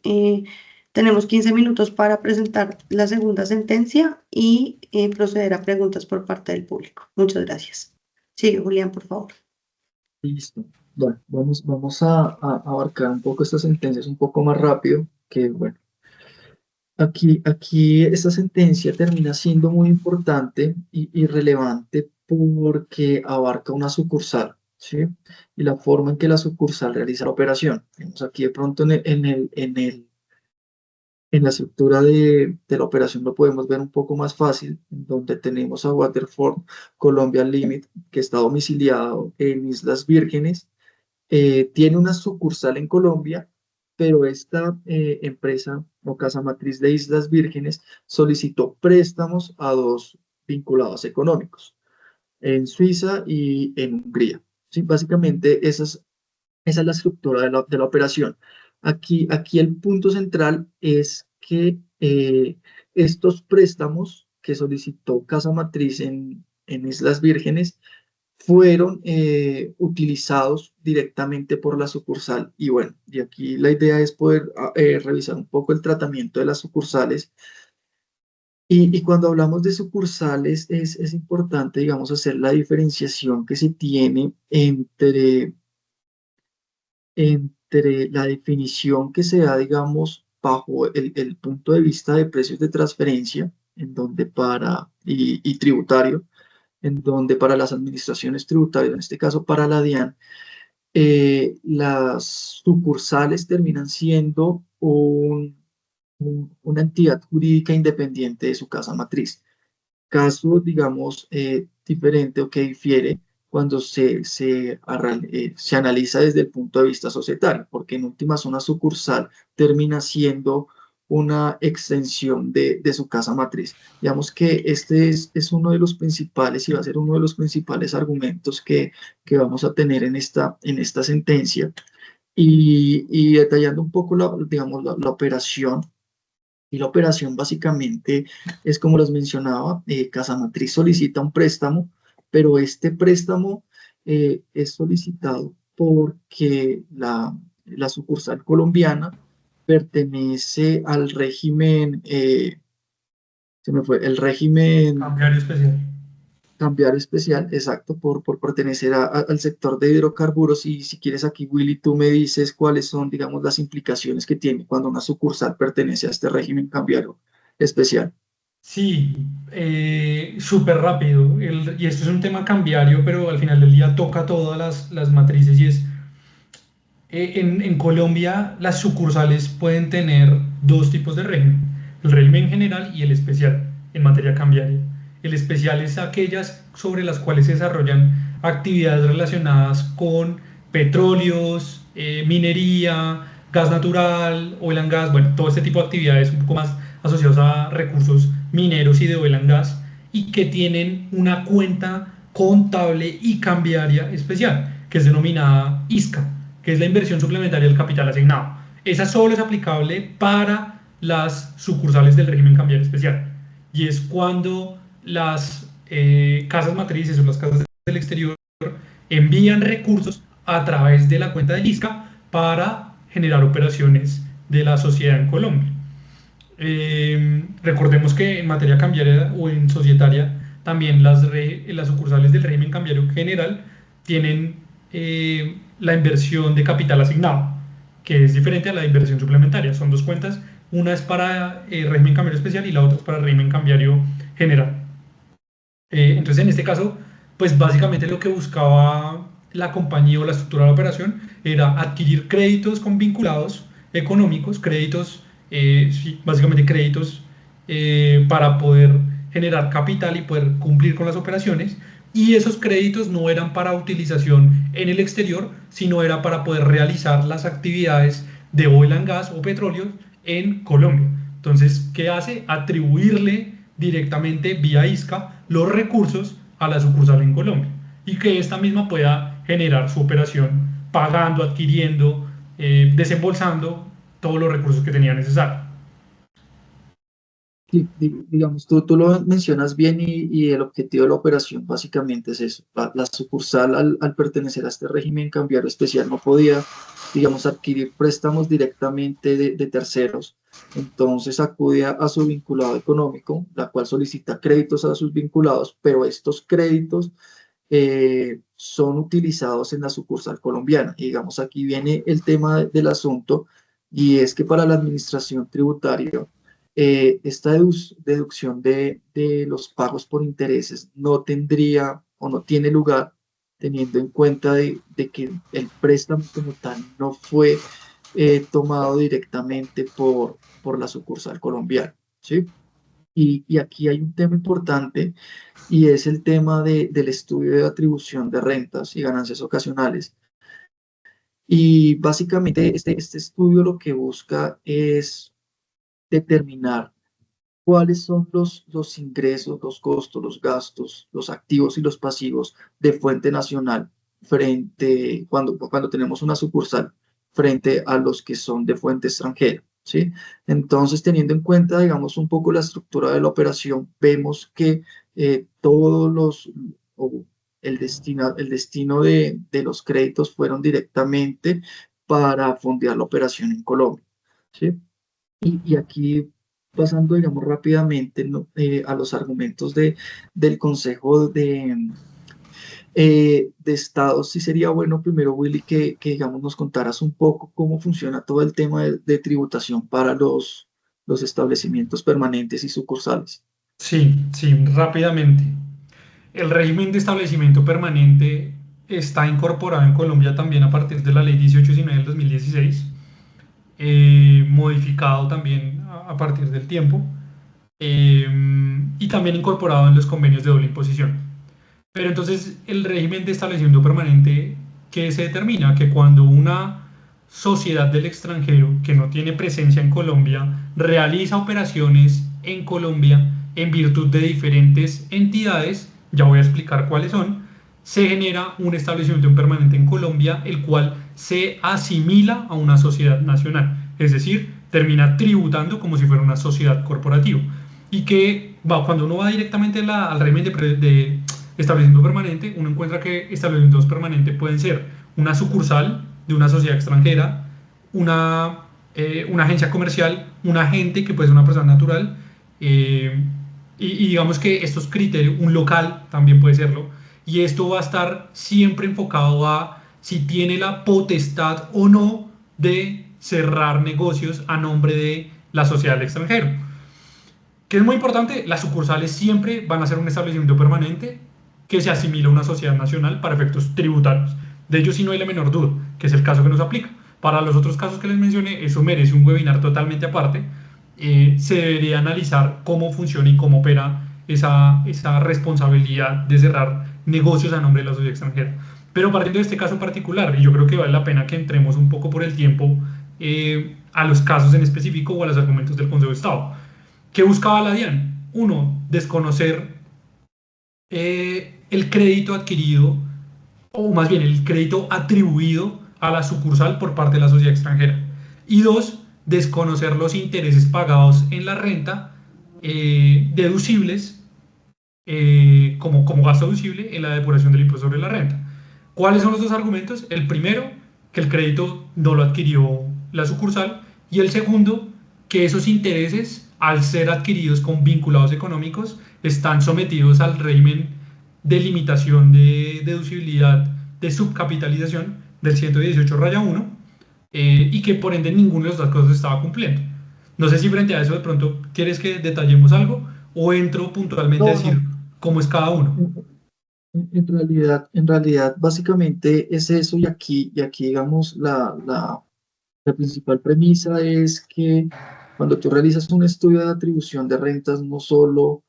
Speaker 1: tenemos 15 minutos para presentar la segunda sentencia y proceder a preguntas por parte del público. Muchas gracias. Sigue, Julián, por favor.
Speaker 2: Listo. Bueno, vamos a abarcar un poco estas sentencias un poco más rápido, que bueno, aquí esta sentencia termina siendo muy importante y relevante porque abarca una sucursal, ¿sí? Y la forma en que la sucursal realiza la operación. Vemos aquí de pronto en la estructura de la operación lo podemos ver un poco más fácil, en donde tenemos a Waterford Colombia Limit, que está domiciliado en Islas Vírgenes. Tiene una sucursal en Colombia, pero esta empresa o casa matriz de Islas Vírgenes solicitó préstamos a dos vinculados económicos, en Suiza y en Hungría. ¿Sí? Básicamente esa es la estructura de la operación. Aquí el punto central es que estos préstamos que solicitó casa matriz en Islas Vírgenes fueron utilizados directamente por la sucursal. Y bueno, y aquí la idea es poder revisar un poco el tratamiento de las sucursales. Y cuando hablamos de sucursales es importante, digamos, hacer la diferenciación que se tiene entre la definición que se da, digamos, bajo el punto de vista de precios de transferencia, en donde y tributario, en donde para las administraciones tributarias, en este caso para la DIAN, las sucursales terminan siendo una entidad jurídica independiente de su casa matriz. Caso, digamos, diferente o que difiere cuando se analiza desde el punto de vista societario, porque en últimas una sucursal termina siendo una extensión de su casa matriz. Digamos que este es uno de los principales y va a ser uno de los principales argumentos que vamos a tener en esta sentencia. Y detallando un poco digamos, la operación. Y la operación básicamente es como les mencionaba, casa matriz solicita un préstamo, pero este préstamo es solicitado porque la sucursal colombiana pertenece al régimen, el régimen
Speaker 3: Cambiario especial.
Speaker 2: cambiario especial, exacto, por pertenecer al sector de hidrocarburos. Y si quieres aquí, Willy, tú me dices cuáles son, digamos, las implicaciones que tiene cuando una sucursal pertenece a este régimen cambiario especial.
Speaker 3: Sí, súper rápido. Y esto es un tema cambiario, pero al final del día toca todas las matrices, y es, en Colombia las sucursales pueden tener dos tipos de régimen: el régimen general y el especial en materia cambiaria. El especial es aquellas sobre las cuales se desarrollan actividades relacionadas con petróleos, minería, gas natural, oil and gas, bueno, todo este tipo de actividades un poco más asociados a recursos mineros y de oil and gas, y que tienen una cuenta contable y cambiaria especial, que es denominada ISCA, que es la inversión suplementaria del capital asignado. Esa solo es aplicable para las sucursales del régimen cambiario especial, y es cuando las casas matrices o las casas del exterior envían recursos a través de la cuenta de ISCA para generar operaciones de la sociedad en Colombia. Recordemos que en materia cambiaria o en societaria también las sucursales del régimen cambiario general tienen la inversión de capital asignado, que es diferente a la inversión suplementaria. Son dos cuentas, una es para régimen cambiario especial y la otra es para régimen cambiario general. Entonces, en este caso, pues básicamente lo que buscaba la compañía o la estructura de la operación era adquirir créditos con vinculados económicos, créditos, sí, básicamente créditos para poder generar capital y poder cumplir con las operaciones, y esos créditos no eran para utilización en el exterior, sino era para poder realizar las actividades de oil and gas o petróleo en Colombia. Entonces, ¿qué hace? Atribuirle directamente vía ISCA los recursos a la sucursal en Colombia y que esta misma pueda generar su operación pagando, adquiriendo, desembolsando todos los recursos que tenía necesario.
Speaker 2: Digamos, tú lo mencionas bien y el objetivo de la operación básicamente es eso. La sucursal al pertenecer a este régimen cambiario especial no podía, digamos, adquirir préstamos directamente de terceros. Entonces acude a su vinculado económico, la cual solicita créditos a sus vinculados, pero estos créditos son utilizados en la sucursal colombiana. Y digamos, aquí viene el tema del asunto, y es que para la administración tributaria, esta deducción de los pagos por intereses no tendría o no tiene lugar, teniendo en cuenta de que el préstamo como tal no fue tomado directamente por la sucursal colombiana, ¿sí? Y aquí hay un tema importante, y es el tema del estudio de atribución de rentas y ganancias ocasionales. Y básicamente este estudio lo que busca es determinar cuáles son los ingresos, los costos, los gastos, los activos y los pasivos de fuente nacional cuando tenemos una sucursal frente a los que son de fuente extranjera, ¿sí? Entonces, teniendo en cuenta, digamos, un poco la estructura de la operación, vemos que todos o el destino de los créditos fueron directamente para fondear la operación en Colombia, ¿sí? Y aquí, pasando, digamos, rápidamente, ¿no? A los argumentos del Consejo de Estado, sí sería bueno primero, Willy, digamos, nos contaras un poco cómo funciona todo el tema de tributación para los establecimientos permanentes y sucursales.
Speaker 3: Sí, sí, rápidamente. El régimen de establecimiento permanente está incorporado en Colombia también a partir de la Ley 1819 del 2016, modificado también a partir del tiempo, eh, y también incorporado en los convenios de doble imposición. Pero entonces el régimen de establecimiento permanente, ¿qué se determina? Que cuando una sociedad del extranjero que no tiene presencia en Colombia realiza operaciones en Colombia en virtud de diferentes entidades, ya voy a explicar cuáles son, se genera un establecimiento permanente en Colombia, el cual se asimila a una sociedad nacional, es decir, termina tributando como si fuera una sociedad corporativa. Y que cuando uno va directamente al régimen de establecimiento permanente, uno encuentra que establecimientos permanentes pueden ser una sucursal de una sociedad extranjera, una agencia comercial, un agente que puede ser una persona natural, y digamos que estos criterios, un local también puede serlo, y esto va a estar siempre enfocado a si tiene la potestad o no de cerrar negocios a nombre de la sociedad del extranjero. Que es muy importante, las sucursales siempre van a ser un establecimiento permanente que se asimila a una sociedad nacional para efectos tributarios. De ello sí no hay la menor duda, que es el caso que nos aplica. Para los otros casos que les mencioné, eso merece un webinar totalmente aparte. Se debería analizar cómo funciona y cómo opera esa responsabilidad de cerrar negocios a nombre de la sociedad extranjera. Pero partiendo de este caso particular, y yo creo que vale la pena que entremos un poco por el tiempo a los casos en específico o a los argumentos del Consejo de Estado. ¿Qué buscaba la DIAN? Uno, desconocer el crédito adquirido, o más bien el crédito atribuido a la sucursal por parte de la sociedad extranjera. Y dos, desconocer los intereses pagados en la renta deducibles como gasto deducible en la depuración del impuesto sobre la renta. ¿Cuáles son los dos argumentos? El primero, que el crédito no lo adquirió la sucursal, y el segundo, que esos intereses, al ser adquiridos con vinculados económicos, están sometidos al régimen de limitación de deducibilidad de subcapitalización del 118-1, y que por ende ninguno de los dos cosas estaba cumpliendo. No sé si frente a eso de pronto quieres que detallemos algo o entro puntualmente a decir cómo es cada uno.
Speaker 2: En realidad, básicamente es eso, y aquí digamos, La principal premisa es que cuando tú realizas un estudio de atribución de rentas, no solo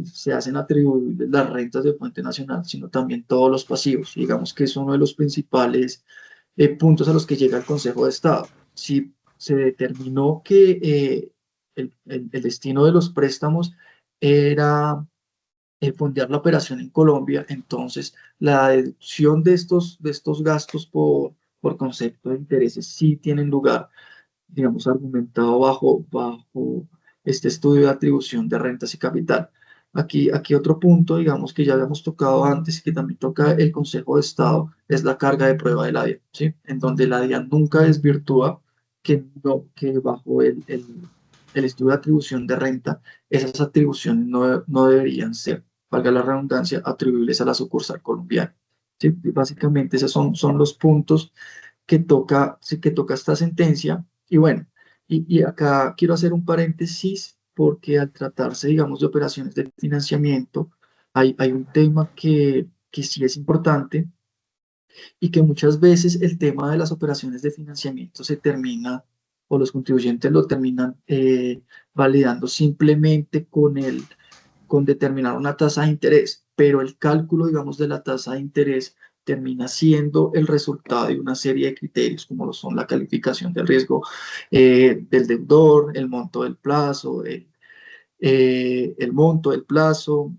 Speaker 2: se hacen atribuibles las rentas de fuente nacional, sino también todos los pasivos. Digamos que es uno de los principales puntos a los que llega el Consejo de Estado. Si se determinó que el destino de los préstamos era fondear la operación en Colombia, entonces la deducción de estos gastos por concepto de intereses sí tienen lugar, digamos, argumentado bajo este estudio de atribución de rentas y capital. Aquí otro punto, digamos, que ya habíamos tocado antes y que también toca el Consejo de Estado, es la carga de prueba de la DIAN, ¿sí? En donde la DIAN nunca desvirtúa que bajo el estudio de atribución de renta, esas atribuciones no deberían ser, valga la redundancia, atribuibles a la sucursal colombiana. ¿Sí? Básicamente esos son los puntos sí, que toca esta sentencia. Y bueno, y acá quiero hacer un paréntesis porque al tratarse, digamos, de operaciones de financiamiento, hay un tema que sí es importante y que muchas veces el tema de las operaciones de financiamiento se termina, o los contribuyentes lo terminan validando simplemente con determinar una tasa de interés, pero el cálculo, digamos, de la tasa de interés termina siendo el resultado de una serie de criterios, como lo son la calificación del riesgo del deudor, el monto del plazo, el monto del plazo,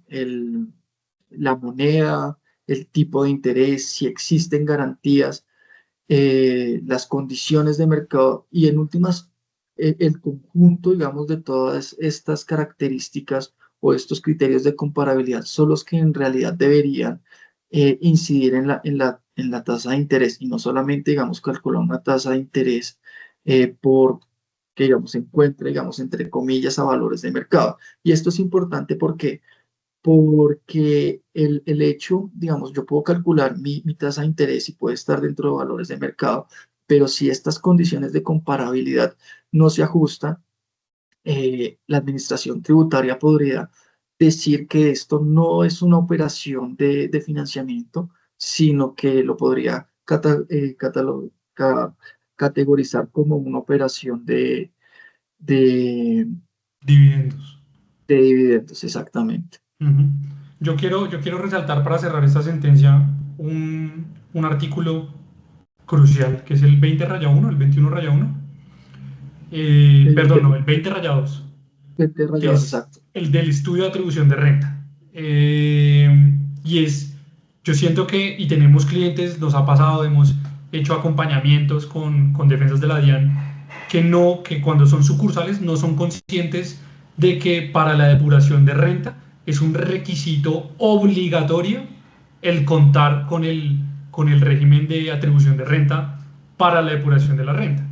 Speaker 2: la moneda, el tipo de interés, si existen garantías, las condiciones de mercado y en últimas el conjunto, digamos, de todas estas características o estos criterios de comparabilidad son los que en realidad deberían incidir en la tasa de interés y no solamente, digamos, calcular una tasa de interés por que, digamos, se encuentre, digamos, entre comillas, a valores de mercado. Y esto es importante porque el hecho, digamos, yo puedo calcular mi tasa de interés y puede estar dentro de valores de mercado, pero si estas condiciones de comparabilidad no se ajustan, la administración tributaria podría decir que esto no es una operación de financiamiento, sino que lo podría categorizar como una operación de,
Speaker 3: Dividendos.
Speaker 2: de dividendos, exactamente.
Speaker 3: Ujú. Yo quiero resaltar para cerrar esta sentencia un artículo crucial, que es el 20-1, el 21-1.
Speaker 2: El
Speaker 3: Perdón, no, el 20-2,
Speaker 2: de
Speaker 3: que
Speaker 2: rayados,
Speaker 3: es
Speaker 2: exacto.
Speaker 3: el del estudio de atribución de renta. Y yo siento que, y tenemos clientes, nos ha pasado, hemos hecho acompañamientos con defensas de la DIAN, que cuando son sucursales no son conscientes de que para la depuración de renta es un requisito obligatorio el contar con el régimen de atribución de renta para la depuración de la renta.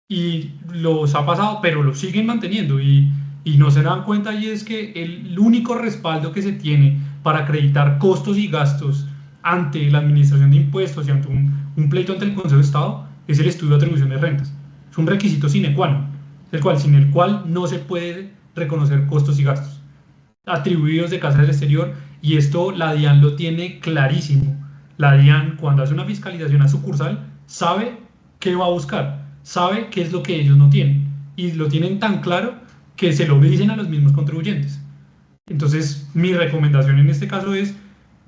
Speaker 3: Y los ha pasado, pero lo siguen manteniendo y no se dan cuenta, y es que el único respaldo que se tiene para acreditar costos y gastos ante la administración de impuestos y ante un pleito ante el Consejo de Estado es el estudio de atribución de rentas. Es un requisito sine qua non, sin el cual no se puede reconocer costos y gastos atribuidos de casa del exterior, y esto la DIAN lo tiene clarísimo. La DIAN, cuando hace una fiscalización a sucursal, sabe qué va a buscar, sabe qué es lo que ellos no tienen, y lo tienen tan claro que se lo dicen a los mismos contribuyentes. Entonces, mi recomendación en este caso es: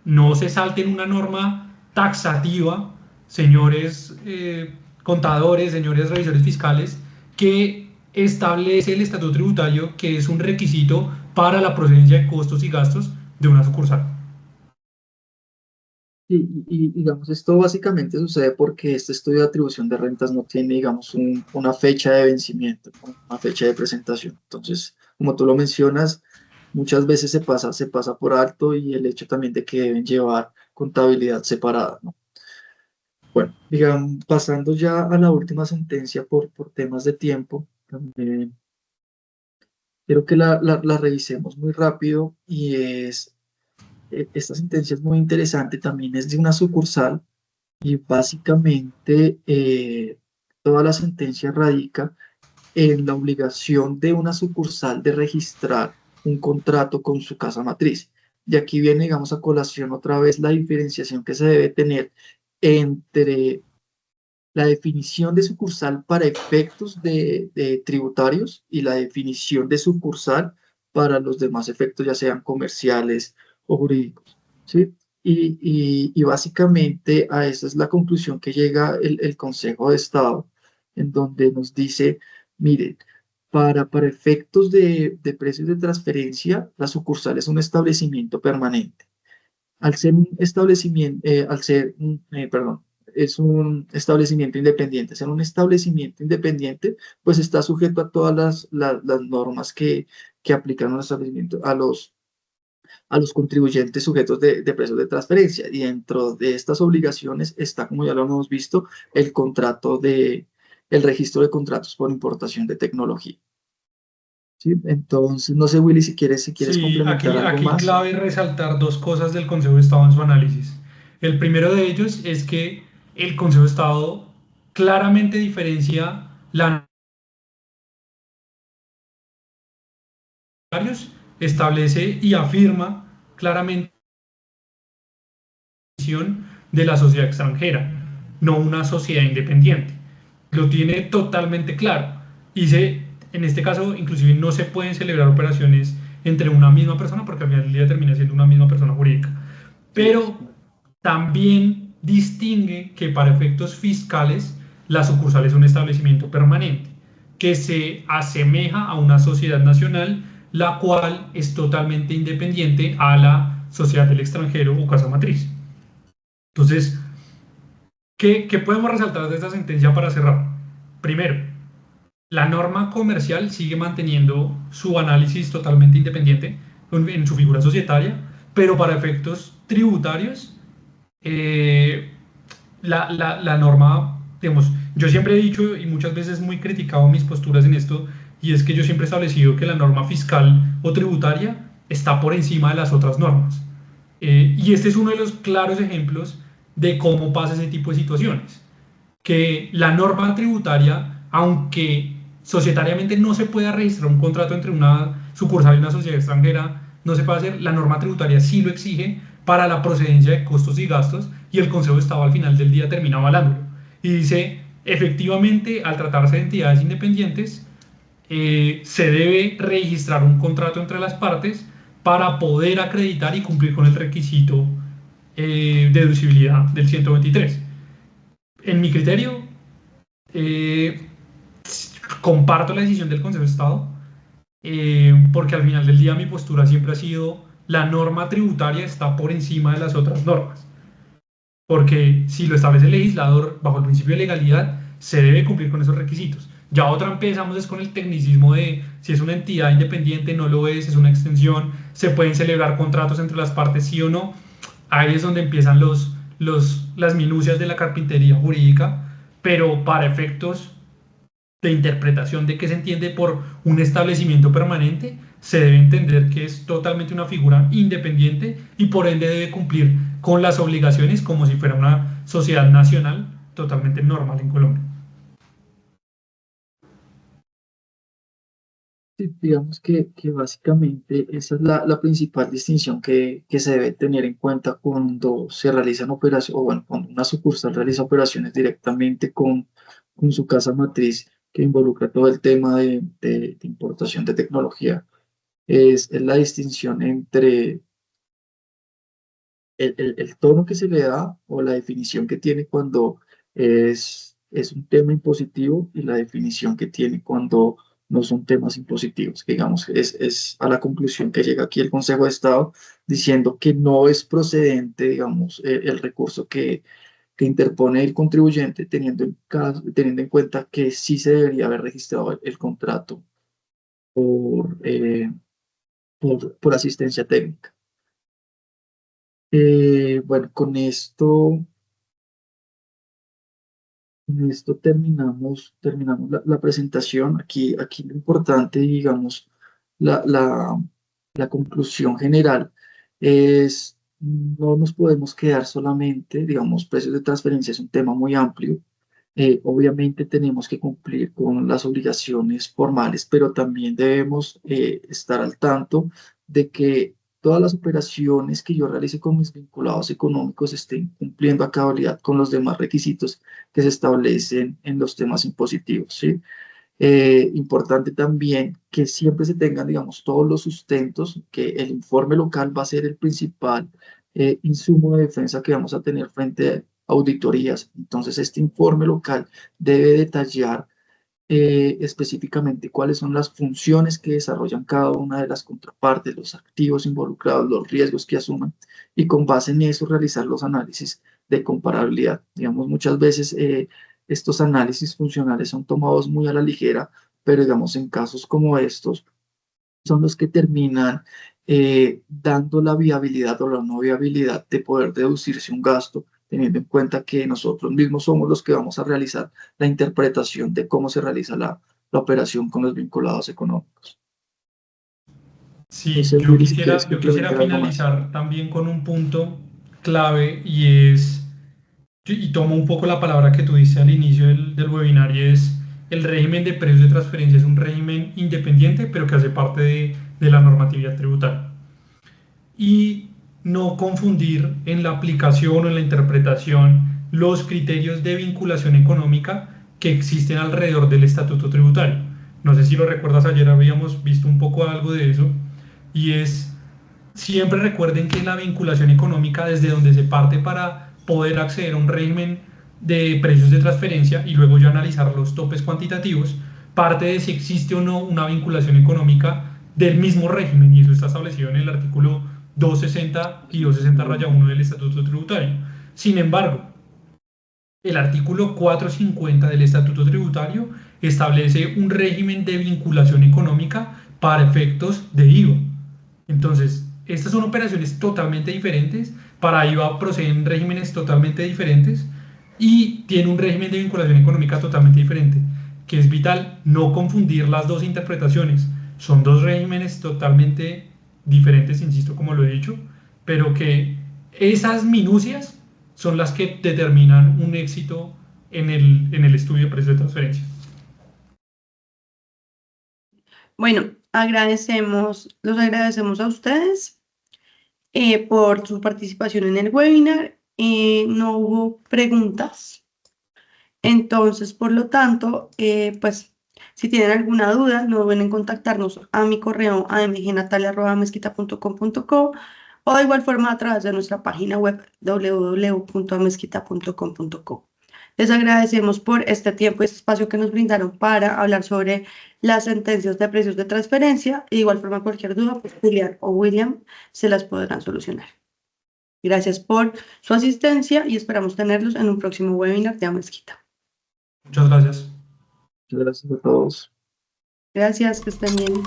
Speaker 3: no se salten una norma taxativa, señores contadores, señores revisores fiscales, que establece el estatuto tributario, que es un requisito para la procedencia de costos y gastos de una sucursal.
Speaker 2: Digamos, esto básicamente sucede porque este estudio de atribución de rentas no tiene, digamos, una fecha de vencimiento, ¿no? Una fecha de presentación. Entonces, como tú lo mencionas, muchas veces se pasa por alto y el hecho también de que deben llevar contabilidad separada, ¿no? Bueno, digamos, pasando ya a la última sentencia por temas de tiempo, también quiero que la revisemos muy rápido y esta sentencia es muy interesante, también es de una sucursal. Y básicamente toda la sentencia radica en la obligación de una sucursal de registrar un contrato con su casa matriz. Y aquí viene, digamos, a colación otra vez la diferenciación que se debe tener entre la definición de sucursal para efectos de tributarios y la definición de sucursal para los demás efectos, ya sean comerciales o jurídicos, ¿sí? Y básicamente a esa es la conclusión que llega el Consejo de Estado, en donde nos dice, miren, para efectos de precios de transferencia, la sucursal es un establecimiento permanente. Al ser un establecimiento, perdón, es un establecimiento independiente. Ser un establecimiento independiente, pues está sujeto a todas las normas que aplican a los establecimientos, a los contribuyentes sujetos de precios de transferencia. Y dentro de estas obligaciones está, como ya lo hemos visto, el registro de contratos por importación de tecnología. ¿Sí? Entonces, no sé, Willy, si quieres
Speaker 3: Sí,
Speaker 2: complementar algo
Speaker 3: aquí
Speaker 2: más.
Speaker 3: clave resaltar dos cosas del Consejo de Estado en su análisis. El primero de ellos es que el Consejo de Estado claramente diferencia la establece y afirma claramente la definición de la sociedad extranjera, no una sociedad independiente. Lo tiene totalmente claro. En este caso, inclusive no se pueden celebrar operaciones entre una misma persona porque al final del día termina siendo una misma persona jurídica. Pero también distingue que para efectos fiscales la sucursal es un establecimiento permanente que se asemeja a una sociedad nacional, la cual es totalmente independiente a la sociedad del extranjero o casa matriz. Entonces, ¿qué podemos resaltar de esta sentencia para cerrar? Primero, la norma comercial sigue manteniendo su análisis totalmente independiente en su figura societaria, pero para efectos tributarios, la norma, digamos, yo siempre he dicho y muchas veces muy criticado mis posturas en esto, y es que yo siempre he establecido que la norma fiscal o tributaria está por encima de las otras normas. Y este es uno de los claros ejemplos de cómo pasa ese tipo de situaciones. Que la norma tributaria, aunque societariamente no se pueda registrar un contrato entre una sucursal y una sociedad extranjera, no se puede hacer, la norma tributaria sí lo exige para la procedencia de costos y gastos y el Consejo de Estado al final del día termina avalándolo. Y dice, efectivamente, al tratarse de entidades independientes, se debe registrar un contrato entre las partes para poder acreditar y cumplir con el requisito de deducibilidad del 123. En mi criterio, eh, comparto la decisión del Consejo de Estado, porque al final del día mi postura siempre ha sido la norma tributaria está por encima de las otras normas, porque si lo establece el legislador bajo el principio de legalidad, se debe cumplir con esos requisitos. Ya otra empezamos es con el tecnicismo de si es una entidad independiente, no lo es una extensión, se pueden celebrar contratos entre las partes, sí o no. Ahí es donde empiezan las minucias de la carpintería jurídica, pero para efectos de interpretación de qué se entiende por un establecimiento permanente, se debe entender que es totalmente una figura independiente y por ende debe cumplir con las obligaciones como si fuera una sociedad nacional totalmente normal en Colombia.
Speaker 2: Sí, digamos que básicamente esa es la principal distinción que se debe tener en cuenta cuando se realizan operaciones, o bueno, cuando una sucursal realiza operaciones directamente con su casa matriz que involucra todo el tema de importación de tecnología. Es la distinción entre el tono que se le da o la definición que tiene cuando es un tema impositivo y la definición que tiene cuando no son temas impositivos. Que digamos, es a la conclusión que llega aquí el Consejo de Estado diciendo que no es procedente, digamos, el recurso que interpone el contribuyente teniendo en cuenta que sí se debería haber registrado el contrato por, por asistencia técnica. Bueno, con esto terminamos la presentación. Aquí lo importante, digamos, la, la, la conclusión general es, no nos podemos quedar solamente, digamos, precios de transferencia es un tema muy amplio. Obviamente tenemos que cumplir con las obligaciones formales, pero también debemos estar al tanto de que todas las operaciones que yo realice con mis vinculados económicos estén cumpliendo a cabalidad con los demás requisitos que se establecen en los temas impositivos, ¿sí? Importante también que siempre se tengan, digamos, todos los sustentos, que el informe local va a ser el principal insumo de defensa que vamos a tener frente a auditorías. Entonces, este informe local debe detallar específicamente cuáles son las funciones que desarrollan cada una de las contrapartes, los activos involucrados, los riesgos que asuman, y con base en eso realizar los análisis de comparabilidad. Digamos, muchas veces estos análisis funcionales son tomados muy a la ligera, pero digamos, en casos como estos, son los que terminan dando la viabilidad o la no viabilidad de poder deducirse un gasto, teniendo en cuenta que nosotros mismos somos los que vamos a realizar la interpretación de cómo se realiza la operación con los vinculados económicos.
Speaker 3: Sí,
Speaker 2: Entonces,
Speaker 3: yo
Speaker 2: Willy, si quieres
Speaker 3: yo quisiera
Speaker 2: complementar algo más.
Speaker 3: finalizar también con un punto clave y es, y tomo un poco la palabra que tú dices al inicio del webinar, y es el régimen de precios de transferencia es un régimen independiente, pero que hace parte de la normatividad tributaria. Y no confundir en la aplicación o en la interpretación los criterios de vinculación económica que existen alrededor del estatuto tributario. No sé si lo recuerdas, ayer habíamos visto un poco algo de eso, y es, siempre recuerden que la vinculación económica, desde donde se parte para poder acceder a un régimen de precios de transferencia y luego ya analizar los topes cuantitativos, parte de si existe o no una vinculación económica del mismo régimen, y eso está establecido en el artículo 260 y 260-1 del Estatuto Tributario. Sin embargo, el artículo 450 del Estatuto Tributario establece un régimen de vinculación económica para efectos de IVA. Entonces, estas son operaciones totalmente diferentes. Para IVA proceden regímenes totalmente diferentes y tiene un régimen de vinculación económica totalmente diferente, que es vital no confundir las dos interpretaciones. Son dos regímenes totalmente diferentes, insisto, como lo he dicho, pero que esas minucias son las que determinan un éxito en el estudio de precios de transferencia.
Speaker 1: Bueno, los agradecemos a ustedes por su participación en el webinar. No hubo preguntas, entonces, por lo tanto, pues, si tienen alguna duda, no duden en contactarnos a mi correo amgnatalia@amezquita.com.co, o de igual forma a través de nuestra página web www.amezquita.com.co. Les agradecemos por este tiempo y este espacio que nos brindaron para hablar sobre las sentencias de precios de transferencia. De igual forma, cualquier duda, pues Julián o William se las podrán solucionar. Gracias por su asistencia y esperamos tenerlos en un próximo webinar de Amezquita.
Speaker 3: Muchas gracias.
Speaker 2: Muchas gracias a todos.
Speaker 1: Gracias, que estén bien.